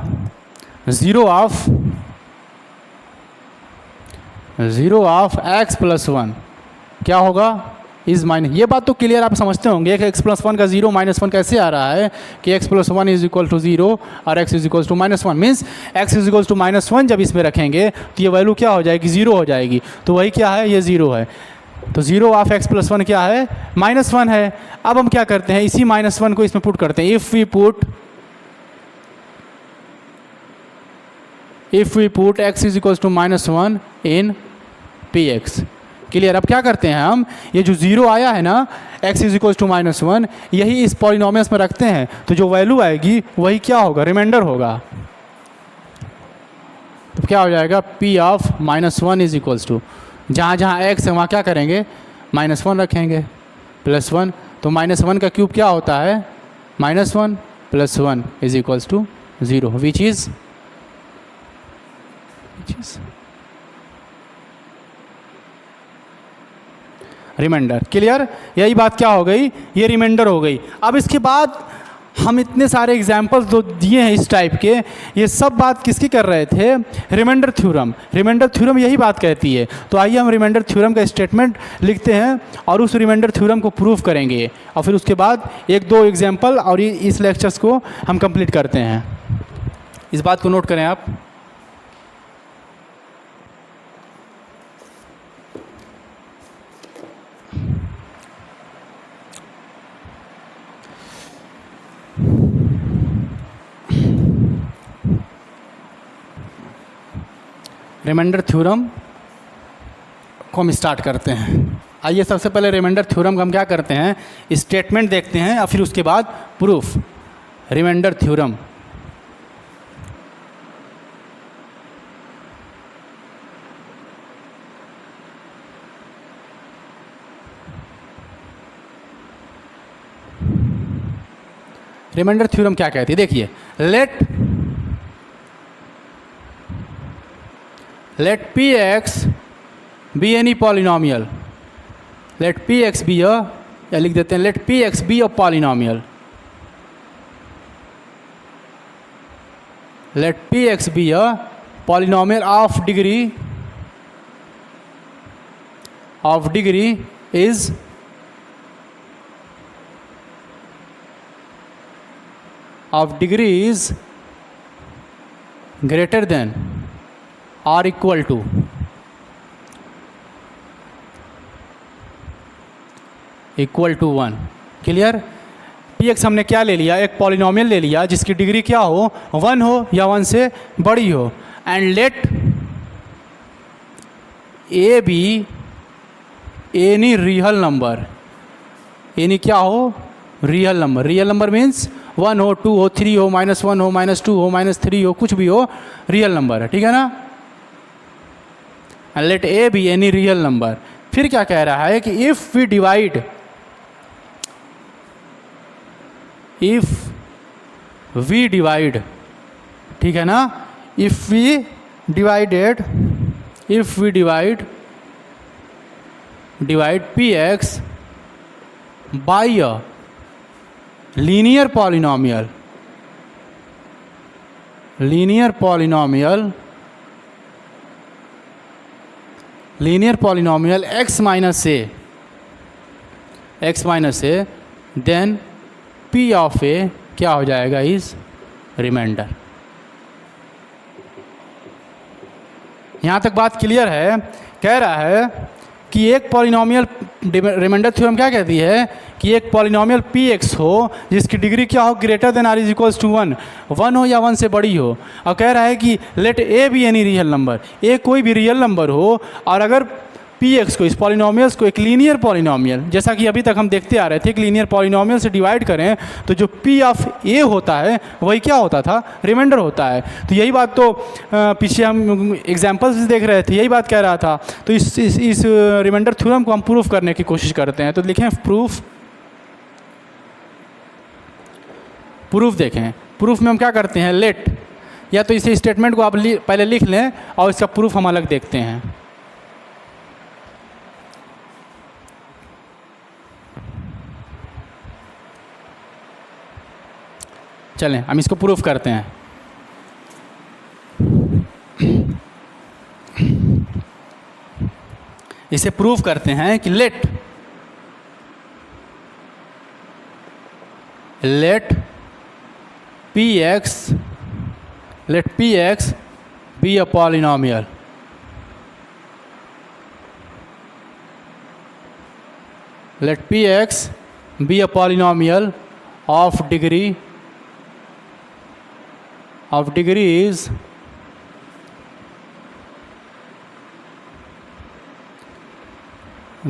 Speaker 1: 0 ऑफ x+1 क्या होगा, इज माइनस। ये बात तो क्लियर आप समझते होंगे कि x+1 का 0 -1 कैसे आ रहा है कि x+1 = 0 और x = -1 मीन्स x = -1 जब इसमें रखेंगे तो ये वैल्यू क्या हो जाएगी, 0 हो जाएगी। तो वही क्या है, ये 0 है। तो 0 ऑफ x+1 क्या है, -1 है। अब हम क्या करते हैं, इसी -1 को इसमें पुट करते हैं। If we put x = -1 in px, क्लियर। अब क्या करते हैं हम, ये जो 0 आया है ना, x = -1, यही इस पॉलिनोमियल्स में रखते हैं तो जो वैल्यू आएगी वही क्या होगा, रिमाइंडर होगा। तो क्या हो जाएगा, p ऑफ -1 = जहाँ x है वहाँ क्या करेंगे, -1 रखेंगे, +1। तो -1 का क्यूब क्या होता है, -1 + 1 = 0 विच इज़ रिमाइंडर, क्लियर। यही बात क्या हो गई, ये रिमाइंडर हो गई। अब इसके बाद हम इतने सारे एग्जाम्पल्स जो दिए हैं इस टाइप के, ये सब बात किसकी कर रहे थे, रिमाइंडर थ्योरम यही बात कहती है। तो आइए हम रिमाइंडर थ्योरम का स्टेटमेंट लिखते हैं और उस रिमाइंडर थ्योरम को प्रूव करेंगे, और फिर उसके बाद 1-2 एग्जाम्पल और इस लेक्चर्स को हम कंप्लीट करते हैं। इस बात को नोट करें आप। रिमाइंडर थ्योरम को हम स्टार्ट करते हैं। आइए सबसे पहले रिमाइंडर थ्योरम का हम क्या करते हैं, स्टेटमेंट देखते हैं और फिर उसके बाद proof. Remainder theorem, remainder theorem क्या कहती है, देखिए, let px be any polynomial, let px be a या लिख देते हैं let P X be a polynomial, let P X be a polynomial of degree is greater than or equal to one. Clear? P X हमने क्या ले लिया, एक polynomial ले लिया जिसकी डिग्री क्या हो, 1 हो या 1 से बड़ी हो, and let A be any real number, any क्या हो, real number. Real number means 1 हो, 2 हो, 3 हो, -1 हो, -2 हो, -3 हो, कुछ भी हो, रियल नंबर है। ठीक है ना? And let A be any real number. फिर क्या कह रहा है कि इफ वी डिवाइड ठीक है ना, if we divide P X by a linear polynomial x minus A, then p of A क्या हो जाएगा, इज रिमाइंडर। यहाँ तक बात क्लियर है? कह रहा है कि एक पॉलिनोमियल, रिमाइंडर थ्योरम क्या कहती है कि एक पॉलिनोमियल पी एक्स हो जिसकी डिग्री क्या हो, greater than or is equals to 1 हो या 1 से बड़ी हो। और कह रहा है कि let A be any real number, A कोई भी रियल नंबर हो, और अगर पी एक्स को, इस पॉलिनोमियल्स को एक लीनियर पॉलिनोमियल, जैसा कि अभी तक हम देखते आ रहे थे, एक लीनियर पॉलिनोमियल से डिवाइड करें तो जो पी ऑफ ए होता है वही क्या होता था, रिमाइंडर होता है। तो यही बात तो पीछे हम एग्जांपल्स देख रहे थे, यही बात कह रहा था। तो इस रिमाइंडर थ्योरम को हम प्रूफ करने की कोशिश करते हैं। तो लिखें प्रूफ देखें। प्रूफ में हम क्या करते हैं, लेट, या तो इस स्टेटमेंट को आप पहले लिख लें और इसका प्रूफ हम अलग देखते हैं। चलें हम इसको प्रूफ करते हैं। इसे प्रूफ करते हैं कि let P X be a polynomial, let px be a polynomial of degree is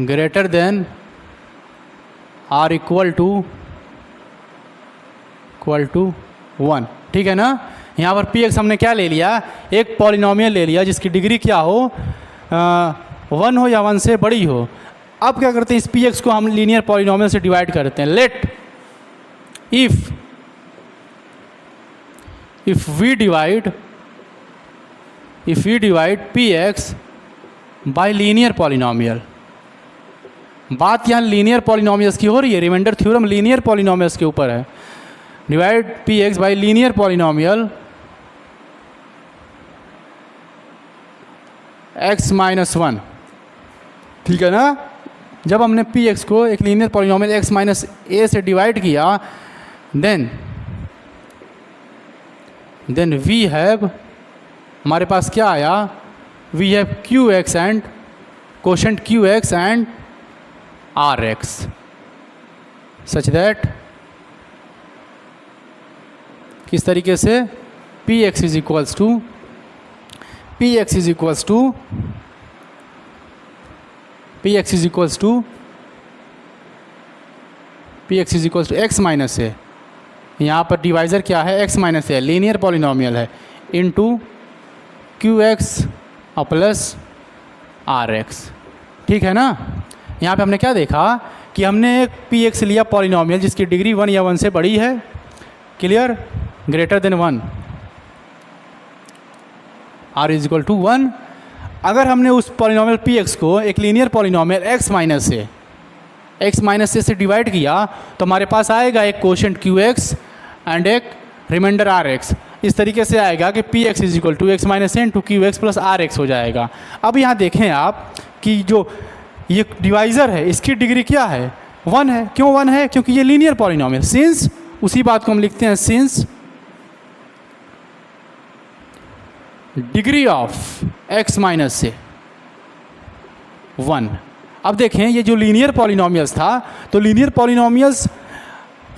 Speaker 1: greater than or equal to 1। ठीक है ना? यहाँ पर पी एक्स हमने क्या ले लिया, एक पॉलिनोमियल ले लिया जिसकी डिग्री क्या हो, 1 हो या 1 से बड़ी हो। अब क्या करते हैं, इस पी एक्स को हम लीनियर पॉलिनोमियल से डिवाइड करते हैं। Let if we divide P X by linear polynomial. बात यहाँ लीनियर पॉलिनोमियल्स की हो रही है, रिमाइंडर थ्योरम लीनियर पॉलिनोमियल्स के ऊपर है। Divide P X by linear polynomial x-1। ठीक है ना? जब हमने पी एक्स को एक linear polynomial x minus A से डिवाइड किया, देन वी हैव, हमारे पास क्या आया, we have Q X and quotient Q X and R X such that, किस तरीके से, P x is equals to x minus A. यहाँ पर डिवाइज़र क्या है, x minus A, linear polynomial है, इनटू क्यू एक्स और प्लस आर एक्स। ठीक है ना? यहाँ पे हमने क्या देखा कि हमने एक पी एक्स लिया पॉलिनोमियल जिसकी डिग्री 1 या 1 से बड़ी है, clear, greater than 1, or is equal to 1। अगर हमने उस पॉलिनोमियल पी एक्स को एक linear polynomial x minus A x minus A से डिवाइड किया तो हमारे पास आएगा एक कोशेंट क्यू एक्स एंड एक रिमाइंडर आर एक्स। इस तरीके से आएगा कि P x is equal to x minus N to Q X plus R X हो जाएगा। अब यहाँ देखें आप कि जो ये डिवाइज़र है इसकी डिग्री क्या है, 1 है। क्यों 1 है? क्योंकि ये लीनियर पॉलिनोमियल, सिंस, उसी बात को हम लिखते हैं since degree of x minus से 1। अब देखें ये जो लीनियर पॉलिनोमियल्स था, तो लीनियर पॉलिनोमियल्स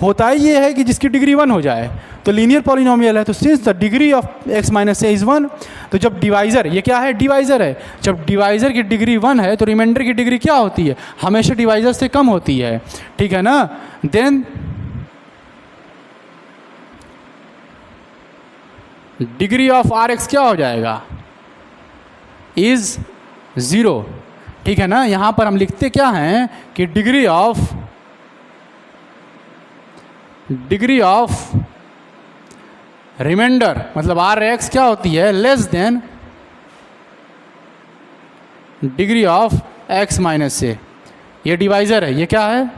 Speaker 1: होता ही ये है कि जिसकी डिग्री 1 हो जाए, तो लीनियर पॉलिनोमियल है, तो since the degree of x minus A is 1, तो जब डिवाइज़र, ये क्या है, डिवाइज़र है, जब डिवाइज़र की डिग्री 1 है तो रिमाइंडर की डिग्री क्या होती है, हमेशा डिवाइज़र से कम होती है, ठीक है ना। Then degree of R x क्या हो जाएगा, इज़ 0, ठीक है ना। यहाँ पर हम लिखते क्या हैं कि डिग्री ऑफ रिमाइंडर मतलब आर एक्स क्या होती है, less than degree of x minus से। ये डिवाइज़र है, ये क्या है,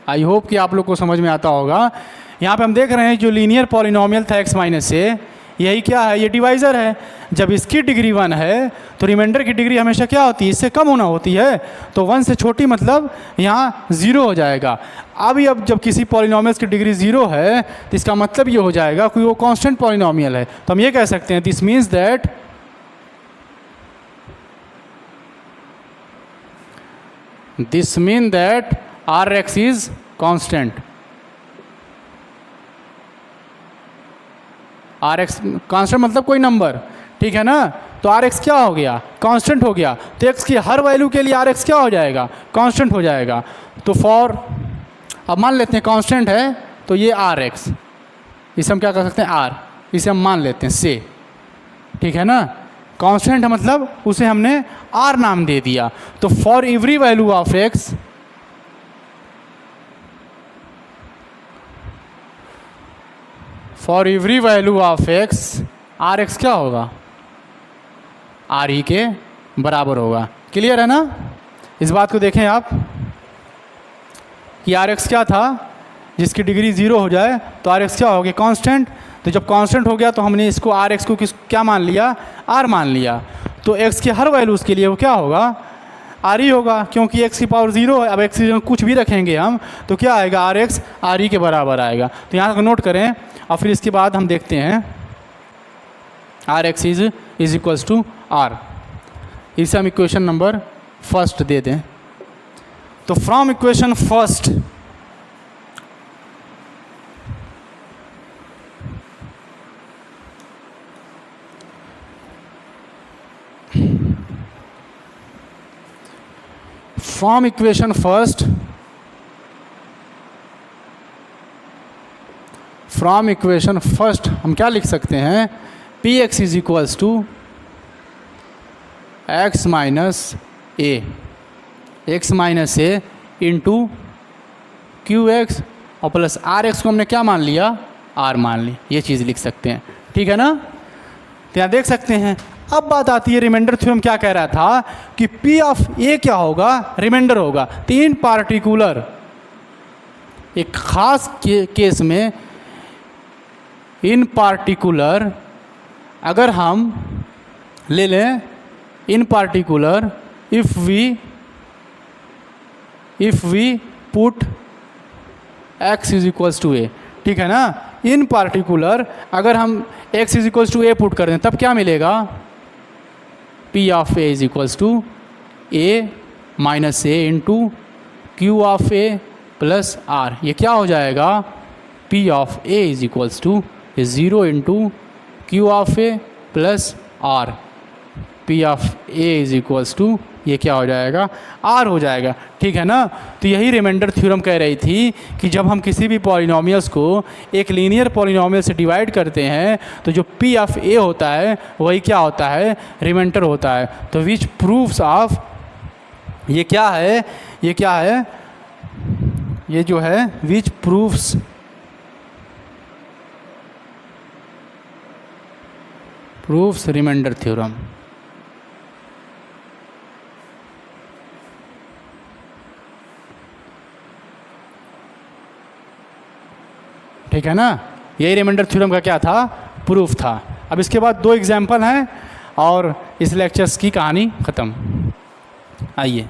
Speaker 1: आई होप कि आप लोग को समझ में आता होगा। यहाँ पे हम देख रहे हैं जो लीनियर पॉलिनोमियल था x माइनस से, यही क्या है, ये डिवाइज़र है। जब इसकी डिग्री 1 है तो रिमाइंडर की डिग्री हमेशा क्या होती है, इससे कम होना होती है, तो 1 से छोटी मतलब यहाँ 0 हो जाएगा। अब जब किसी पॉलिनोमियल्स की डिग्री 0 है तो इसका मतलब ये हो जाएगा कि वो कांस्टेंट पॉलिनोमियल है। तो हम ये कह सकते हैं this means that R x is constant. R x constant मतलब कोई नंबर, ठीक है ना। तो आर एक्स क्या हो गया, कांस्टेंट हो गया, तो एक्स की हर वैल्यू के लिए आर एक्स क्या हो जाएगा, कांस्टेंट हो जाएगा। तो फॉर, अब मान लेते हैं कांस्टेंट है तो ये आर एक्स, इसे हम क्या कर सकते हैं, आर, इसे हम मान लेते हैं से, ठीक है ना। कांस्टेंट है मतलब उसे हमने आर नाम दे दिया। तो for every value of x, for every value of x, R x क्या होगा, आर ई के बराबर होगा। क्लियर है ना। इस बात को देखें आप कि आर एक्स क्या था, जिसकी डिग्री 0 हो जाए तो आर एक्स क्या हो गया, कांस्टेंट। तो जब कांस्टेंट हो गया तो हमने इसको आर एक्स को क्या मान लिया, आर मान लिया। तो एक्स के हर वैल्यूज़ के लिए वो क्या होगा, आर ई होगा, क्योंकि एक्स की पावर 0 है। अब एक्स की कुछ भी रखेंगे हम तो क्या आएगा, आर एक्स आर ई के बराबर आएगा। तो यहाँ नोट करें और फिर इसके बाद हम देखते हैं R x is equals to R. इसे हम इक्वेशन नंबर फर्स्ट दे दें। तो from equation first from equation first हम क्या लिख सकते हैं, P x is equals to x minus A into Q x और प्लस आर एक्स को हमने क्या मान लिया, आर मान ली। ये चीज़ लिख सकते हैं, ठीक है ना। तो यहाँ देख सकते हैं। अब बात आती है रिमाइंडर थ्योरम क्या कह रहा था कि P ऑफ ए क्या होगा, रिमाइंडर होगा। तो इन पार्टिकुलर एक खास केस में, इन पार्टिकुलर अगर हम ले लें, in particular if we put x is equals to A, ठीक है ना। इन पार्टिकुलर अगर हम x is equals to A put कर दें तब क्या मिलेगा, P of A is equals to A minus A into Q of A plus R. ये क्या हो जाएगा, P of A is equals to 0 into Q of A plus R. P of A is equals to ये क्या हो जाएगा, are हो जाएगा, ठीक है ना। तो यही रिमाइंडर थ्योरम कह रही थी कि जब हम किसी भी पॉलिनोमियल्स को एक लीनियर पॉलिनोमियल से डिवाइड करते हैं तो जो P ऑफ ए होता है वही क्या होता है, रिमाइंडर होता है। तो विच प्रूफ्स ऑफ, ये क्या है, ये क्या है, ये जो है विच प्रूफ्स रिमाइंडर थ्योरम। ठीक है ना, यही रिमाइंडर थ्योरम का क्या था, प्रूफ था। अब इसके बाद 2 एग्जाम्पल हैं और इस लेक्चर्स की कहानी ख़त्म। आइए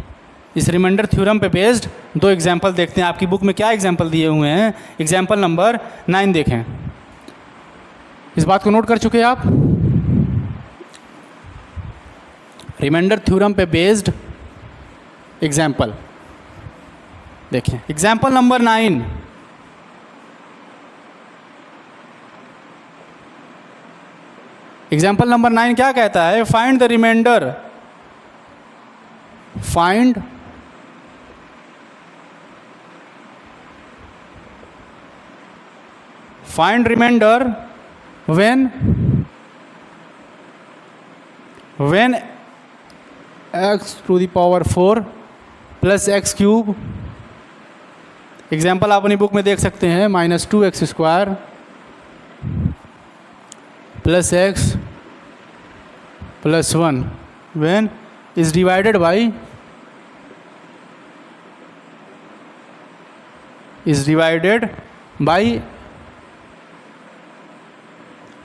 Speaker 1: इस रिमाइंडर थ्योरम पे बेस्ड 2 एग्जाम्पल देखते हैं। आपकी बुक में क्या एग्जाम्पल दिए हुए हैं, एग्जाम्पल नंबर 9 देखें। इस बात को नोट कर चुके हैं आप, रिमाइंडर थ्योरम पे बेस्ड एग्जाम्पल देखें। एग्जाम्पल नंबर 9, एग्जाम्पल नंबर 9 क्या कहता है, find the remainder, find remainder when x to the power 4 plus x cube, example आप अपनी बुक में देख सकते हैं, -2x² plus x plus 1 when is divided by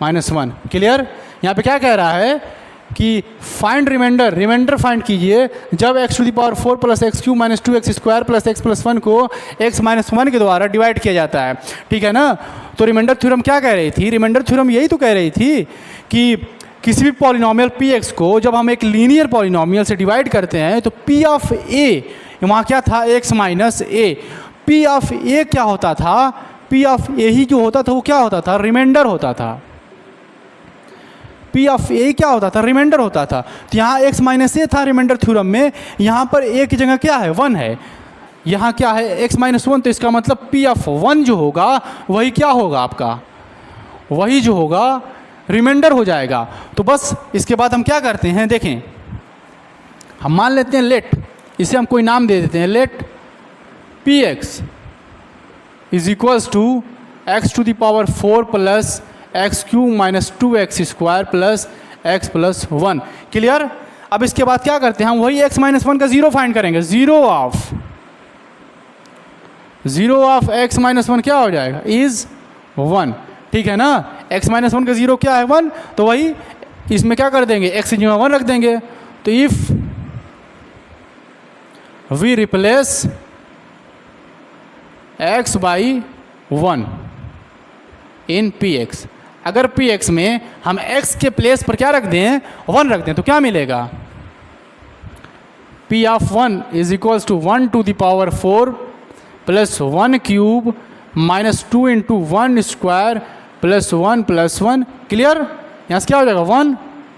Speaker 1: -1। Clear. यहाँ पे क्या कह रहा है कि फाइंड रिमाइंडर फाइंड कीजिए जब x to the power 4 plus x cube -2x² plus x plus 1 को x - 1 के द्वारा डिवाइड किया जाता है। ठीक है ना। तो रिमाइंडर थ्योरम क्या कह रही थी, रिमाइंडर थ्योरम यही तो कह रही थी कि किसी भी पॉलिनॉमियल px को जब हम एक लीनियर पॉलिनॉमियल से डिवाइड करते हैं तो p ऑफ a, वहाँ क्या था, x minus a, p of a क्या होता था, p ऑफ a ही जो होता था वो क्या होता था, रिमाइंडर होता था। P ऑफ ए क्या होता था, रिमाइंडर होता था। तो यहाँ x माइनस ए था रिमाइंडर थ्योरम में, यहाँ पर a की जगह क्या है, 1 है, यहाँ क्या है x माइनस 1, तो इसका मतलब P ऑफ 1 जो होगा वही क्या होगा आपका, वही जो होगा रिमाइंडर हो जाएगा। तो बस इसके बाद हम क्या करते हैं, देखें, हम मान लेते हैं लेट, इसे हम कोई नाम दे देते हैं, let Px is equals to x to the power 4 plus x cube -2x² plus x plus 1। Clear. अब इसके बाद क्या करते हैं, हम वही x माइनस 1 का जीरो फाइंड करेंगे, जीरो ऑफ x माइनस 1 क्या हो जाएगा, इज 1। ठीक है ना, x माइनस 1 का जीरो क्या है, 1, तो वही इसमें क्या कर देंगे, x की जगह 1 रख देंगे। तो if we replace x by 1 in Px, अगर Px में हम x के प्लेस पर क्या रख दें, 1 रख दें, तो क्या मिलेगा, P of 1 is equals to 1 to the power 4 plus 1 cube -2 into 1² plus 1 plus 1। Clear. यहाँ से क्या हो जाएगा, 1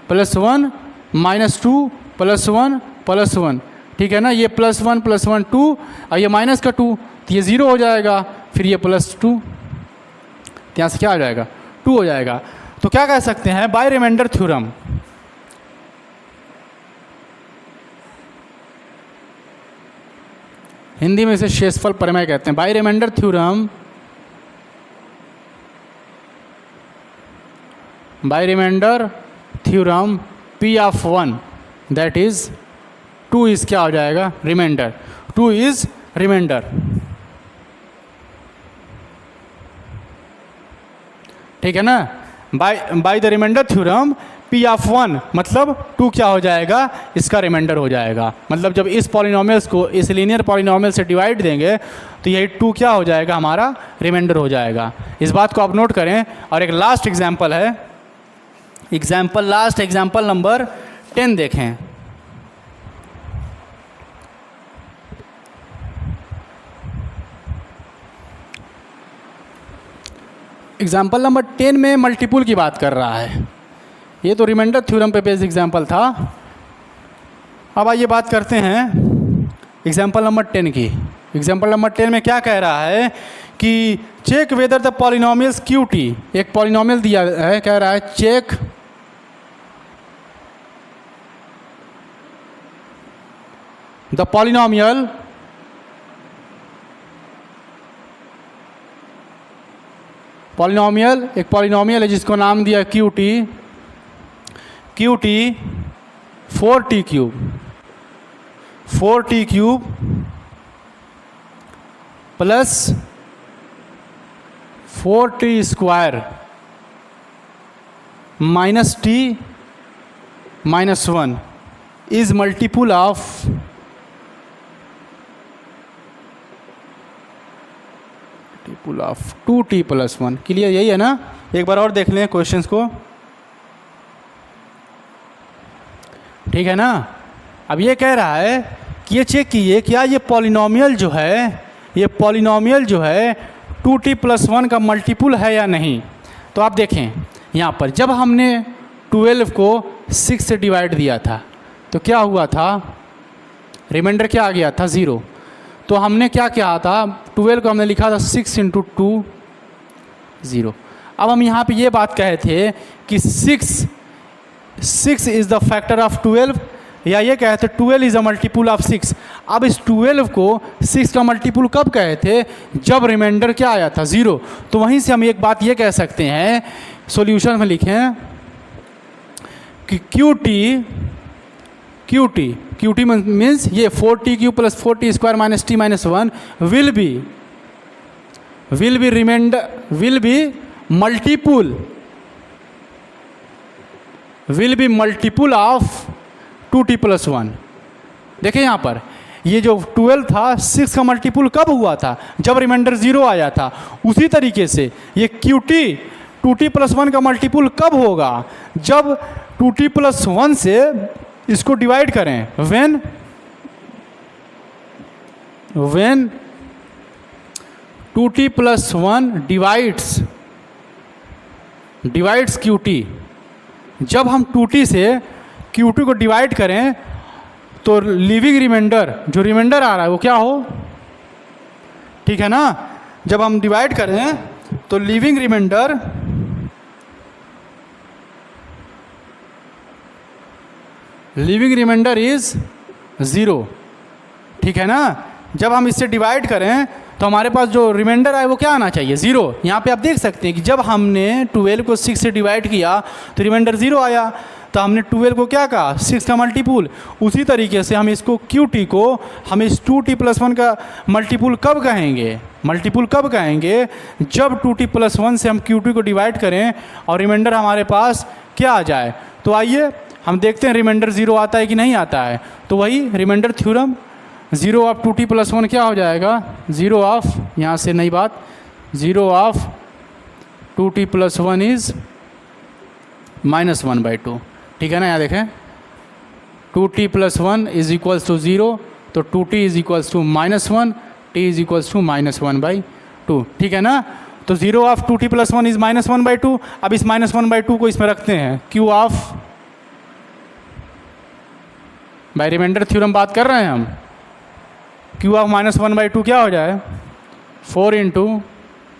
Speaker 1: प्लस 1 -2 प्लस 1 प्लस 1। ठीक है ना, ये प्लस 1 प्लस 1 2 और ये माइनस का 2, तो ये 0 हो जाएगा, फिर ये प्लस 2, यहाँ से क्या हो जाएगा, 2 हो जाएगा। तो क्या कह सकते हैं, बाय रिमाइंडर थ्योरम, हिंदी में इसे शेषफल प्रमेय कहते हैं। By remainder theorem, by remainder theorem P of 1 that is 2 is क्या हो जाएगा, रिमाइंडर, 2 इज रिमाइंडर। ठीक है ना। By the remainder theorem P of 1 मतलब 2 क्या हो जाएगा, इसका रिमाइंडर हो जाएगा। मतलब जब इस पॉलिनॉमियल्स को इस लीनियर पॉलिनॉमियल से डिवाइड देंगे तो यही 2 क्या हो जाएगा, हमारा रिमाइंडर हो जाएगा। इस बात को आप नोट करें। और एक लास्ट एग्जाम्पल है, लास्ट एग्जाम्पल नंबर 10 देखें। एग्जाम्पल नंबर 10 में मल्टीपुल की बात कर रहा है। ये तो रिमाइंडर थ्योरम पे बेस्ड एग्जाम्पल था। अब आइए बात करते हैं एग्जाम्पल नंबर 10 की। एग्जाम्पल नंबर 10 में क्या कह रहा है कि check whether the polynomials QT, एक पॉलिनॉमियल दिया है, कह रहा है चेक द पॉलिनॉमियल एक पॉलिनॉमियल है जिसको नाम दिया QT 4t cube plus 4t² minus t minus 1 is multiple of multiple of 2t + 1। Clear, यही है ना। एक बार और देख लें क्वेश्चंस को, ठीक है ना। अब ये कह रहा है कि ये चेक कीजिए क्या ये पॉलिनॉमियल जो है, ये पॉलिनॉमियल जो है 2t + 1 का मल्टीपुल है या नहीं। तो आप देखें यहाँ पर जब हमने 12 को 6 से डिवाइड दिया था तो क्या हुआ था, रिमाइंडर क्या आ गया था 0। तो हमने क्या किया था, 12 को हमने लिखा था 6 × 2 0। अब हम यहाँ पे ये बात कहे थे कि 6 इज़ द फैक्टर ऑफ 12, या ये कहे थे 12 इज़ अ मल्टीपुल ऑफ 6। अब इस 12 को 6 का मल्टीपुल कब कहे थे, जब रिमाइंडर क्या आया था 0। तो वहीं से हम एक बात ये कह सकते हैं, सॉल्यूशन में लिखें कि QT मीन्स ये 4t³ + 4t² - t - 1 will be multiple of 2t + 1। देखिए यहाँ पर ये जो 12 था 6 का मल्टीपुल कब हुआ था, जब रिमाइंडर 0 आया था। उसी तरीके से ये QT 2t + 1 का mल्टीपुल कब होगा, जब 2t + 1 से इसको डिवाइड करें। When 2t + 1 divides QT। जब हम 2t से QT को डिवाइड करें तो लिविंग रिमाइंडर, जो रिमाइंडर आ रहा है वो क्या हो, ठीक है ना। जब हम डिवाइड करें तो लिविंग रिमाइंडर इज 0, ठीक है ना। जब हम इससे डिवाइड करें तो हमारे पास जो रिमाइंडर आए वो क्या आना चाहिए, 0। यहाँ पे आप देख सकते हैं कि जब हमने 12 को 6 से डिवाइड किया तो रिमाइंडर 0 आया, तो हमने 12 को क्या कहा, 6 का मल्टीपुल। उसी तरीके से हम इसको QT को हम इस 2t + 1 का मल्टीपुल कब कहेंगे, जब 2t + 1 से हम QT को डिवाइड करें और रिमाइंडर हमारे पास क्या आ जाए। तो आइए हम देखते हैं रिमाइंडर 0 आता है कि नहीं आता है। तो वही रिमाइंडर थ्योरम, 0 ऑफ 2t + 1 क्या हो जाएगा, 0 ऑफ, यहाँ से नई बात, 0 ऑफ 2t + 1 इज़ -1/2, ठीक है ना। यहाँ देखें 2t + 1 इज इक्वल्स टू 0, तो 2t is equals to -1, t is equals to -1/2, ठीक है ना। तो 0 ऑफ 2t + 1 इज -1/2। अब इस -1/2 को इसमें रखते हैं, Q of, by remainder theorem बात कर रहे हैं हम, Q ऑफ -1/2 क्या हो जाए, 4 ×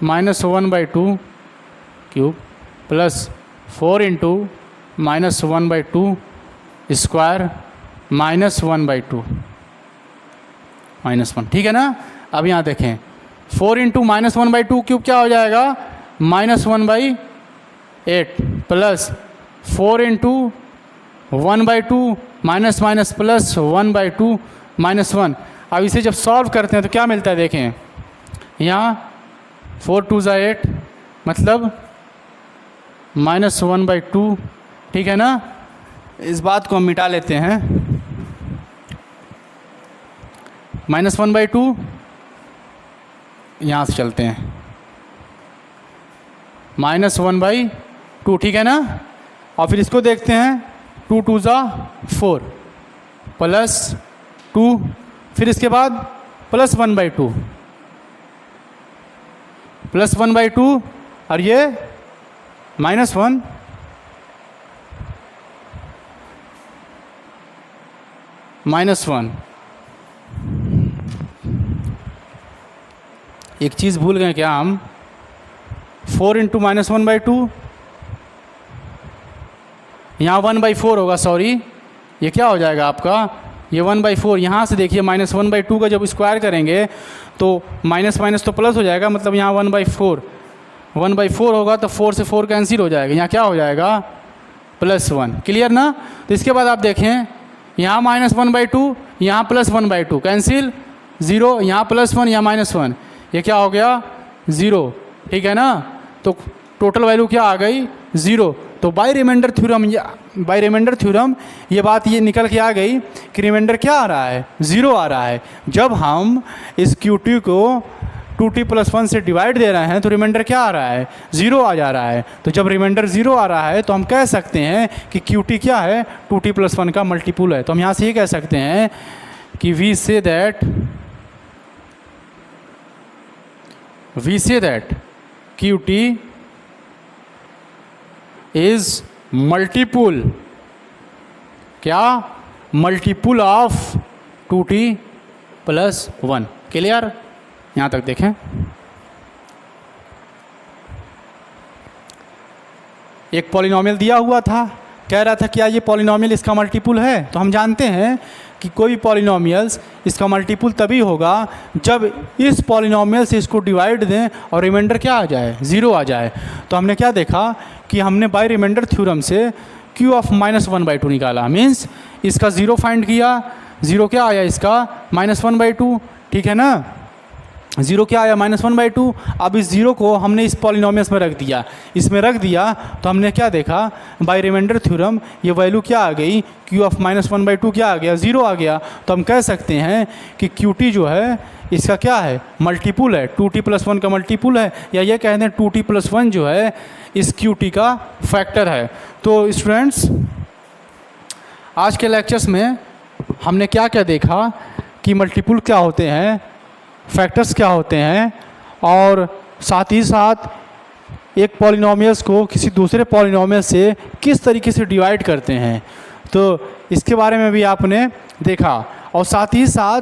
Speaker 1: -1/2 क्यूब प्लस 4 × -1/2 स्क्वायर -1/2 -1, ठीक है ना। अब यहाँ देखें 4 × -1/2 क्यूब क्या हो जाएगा, -1/8 प्लस 4 × 1/2 माइनस प्लस 1/2 -1। अब इसे जब सॉल्व करते हैं तो क्या मिलता है, देखें यहाँ 4 × 2 = 8 मतलब -1/2, ठीक है ना। इस बात को हम मिटा लेते हैं, -1/2 यहाँ से चलते हैं, -1/2, ठीक है ना। और फिर इसको देखते हैं, 2 × 2 = 4 प्लस 2, फिर इसके बाद प्लस 1/2 और ये -1 -1। एक चीज़ भूल गए क्या हम, 4 × -1/2, यहाँ 1/4 होगा, सॉरी ये क्या हो जाएगा आपका, ये 1/4। यहाँ से देखिए -1/2 का जब स्क्वायर करेंगे तो माइनस तो प्लस हो जाएगा, मतलब यहाँ 1/4 होगा तो 4 से 4 कैंसिल हो जाएगा, यहाँ क्या हो जाएगा +1। क्लियर ना। तो इसके बाद आप देखें यहाँ -1/2, यहाँ +1/2 कैंसिल, 0, यहाँ +1, यहाँ -1, ये क्या हो गया 0। ठीक है ना। तो टोटल वैल्यू क्या आ गई 0। तो बाय रिमाइंडर थ्योरम ये बात ये निकल के आ गई कि रिमाइंडर क्या आ रहा है 0 आ रहा है। जब हम इस QT को 2t+1 से डिवाइड दे रहे हैं तो रिमाइंडर क्या आ रहा है 0 आ जा रहा है। तो जब रिमाइंडर 0 आ रहा है तो हम कह सकते हैं कि QT क्या है 2t+1 का मल्टीपुल है। तो हम यहाँ से ये कह सकते हैं कि we say that QT is multiple क्या मल्टीपुल ऑफ 2t+1। क्लियर, यहाँ तक देखें। एक पॉलिनोमियल दिया हुआ था, कह रहा था क्या ये पॉलिनोमियल इसका मल्टीपुल है। तो हम जानते हैं कि कोई भी पॉलिनोमियल्स इसका मल्टीपुल तभी होगा जब इस पॉलिनोमियल से इसको डिवाइड दें और रिमाइंडर क्या आ जाए 0 आ जाए। तो हमने क्या देखा कि हमने बाय रिमाइंडर थ्योरम से Q ऑफ -1/2 निकाला, मीन्स इसका 0 फाइंड किया। 0 क्या आया इसका -1/2, ठीक है ना। 0 क्या आया -1/2। अब इस 0 को हमने इस पॉलिनोमियल्स में रख दिया, इसमें रख दिया तो हमने क्या देखा बाय रिमाइंडर थ्योरम ये वैल्यू क्या आ गई Q ऑफ -1/2 क्या आ गया 0 आ गया। तो हम कह सकते हैं कि QT जो है इसका क्या है मल्टीपुल है, 2t+1 का मल्टीपुल है, या ये कहते हैं 2t+1 जो है इस QT का फैक्टर है। तो स्टूडेंट्स आज के लेक्चर्स में हमने क्या क्या देखा कि मल्टीपुल क्या होते हैं, फैक्टर्स क्या होते हैं, और साथ ही साथ एक पॉलिनोमियल्स को किसी दूसरे पॉलिनोमियल से किस तरीके से डिवाइड करते हैं, तो इसके बारे में भी आपने देखा। और साथ ही साथ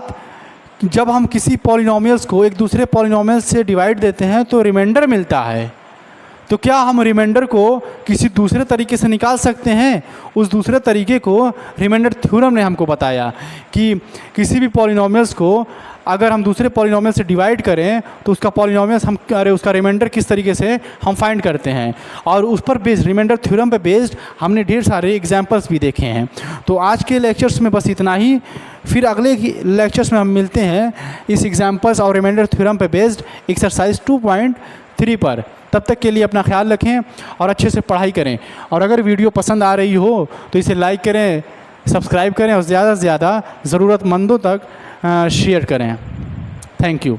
Speaker 1: जब हम किसी पॉलिनोमियल्स को एक दूसरे पॉलिनोमियल से डिवाइड देते हैं तो रिमाइंडर मिलता है। तो क्या हम रिमाइंडर को किसी दूसरे तरीके से निकाल सकते हैं। उस दूसरे तरीके को रिमाइंडर थ्योरम ने हमको बताया कि किसी भी पॉलिनोमियल्स को अगर हम दूसरे पॉलिनोमियल से डिवाइड करें तो उसका रिमाइंडर किस तरीके से हम फाइंड करते हैं। और उस पर बेस्ड रिमाइंडर थ्योरम पे बेस्ड हमने ढेर सारे एग्जांपल्स भी देखे हैं। तो आज के लेक्चर्स में बस इतना ही, फिर अगले लेक्चर्स में हम मिलते हैं इस एग्जांपल्स और रिमाइंडर थ्योरम पे बेस्ड एक्सरसाइज 2.3 पर। तब तक के लिए अपना ख्याल रखें और अच्छे से पढ़ाई करें। और अगर वीडियो पसंद आ रही हो तो इसे लाइक करें, सब्सक्राइब करें और ज़्यादा से ज़्यादा ज़रूरतमंदों तक शेयर करें। Thank you.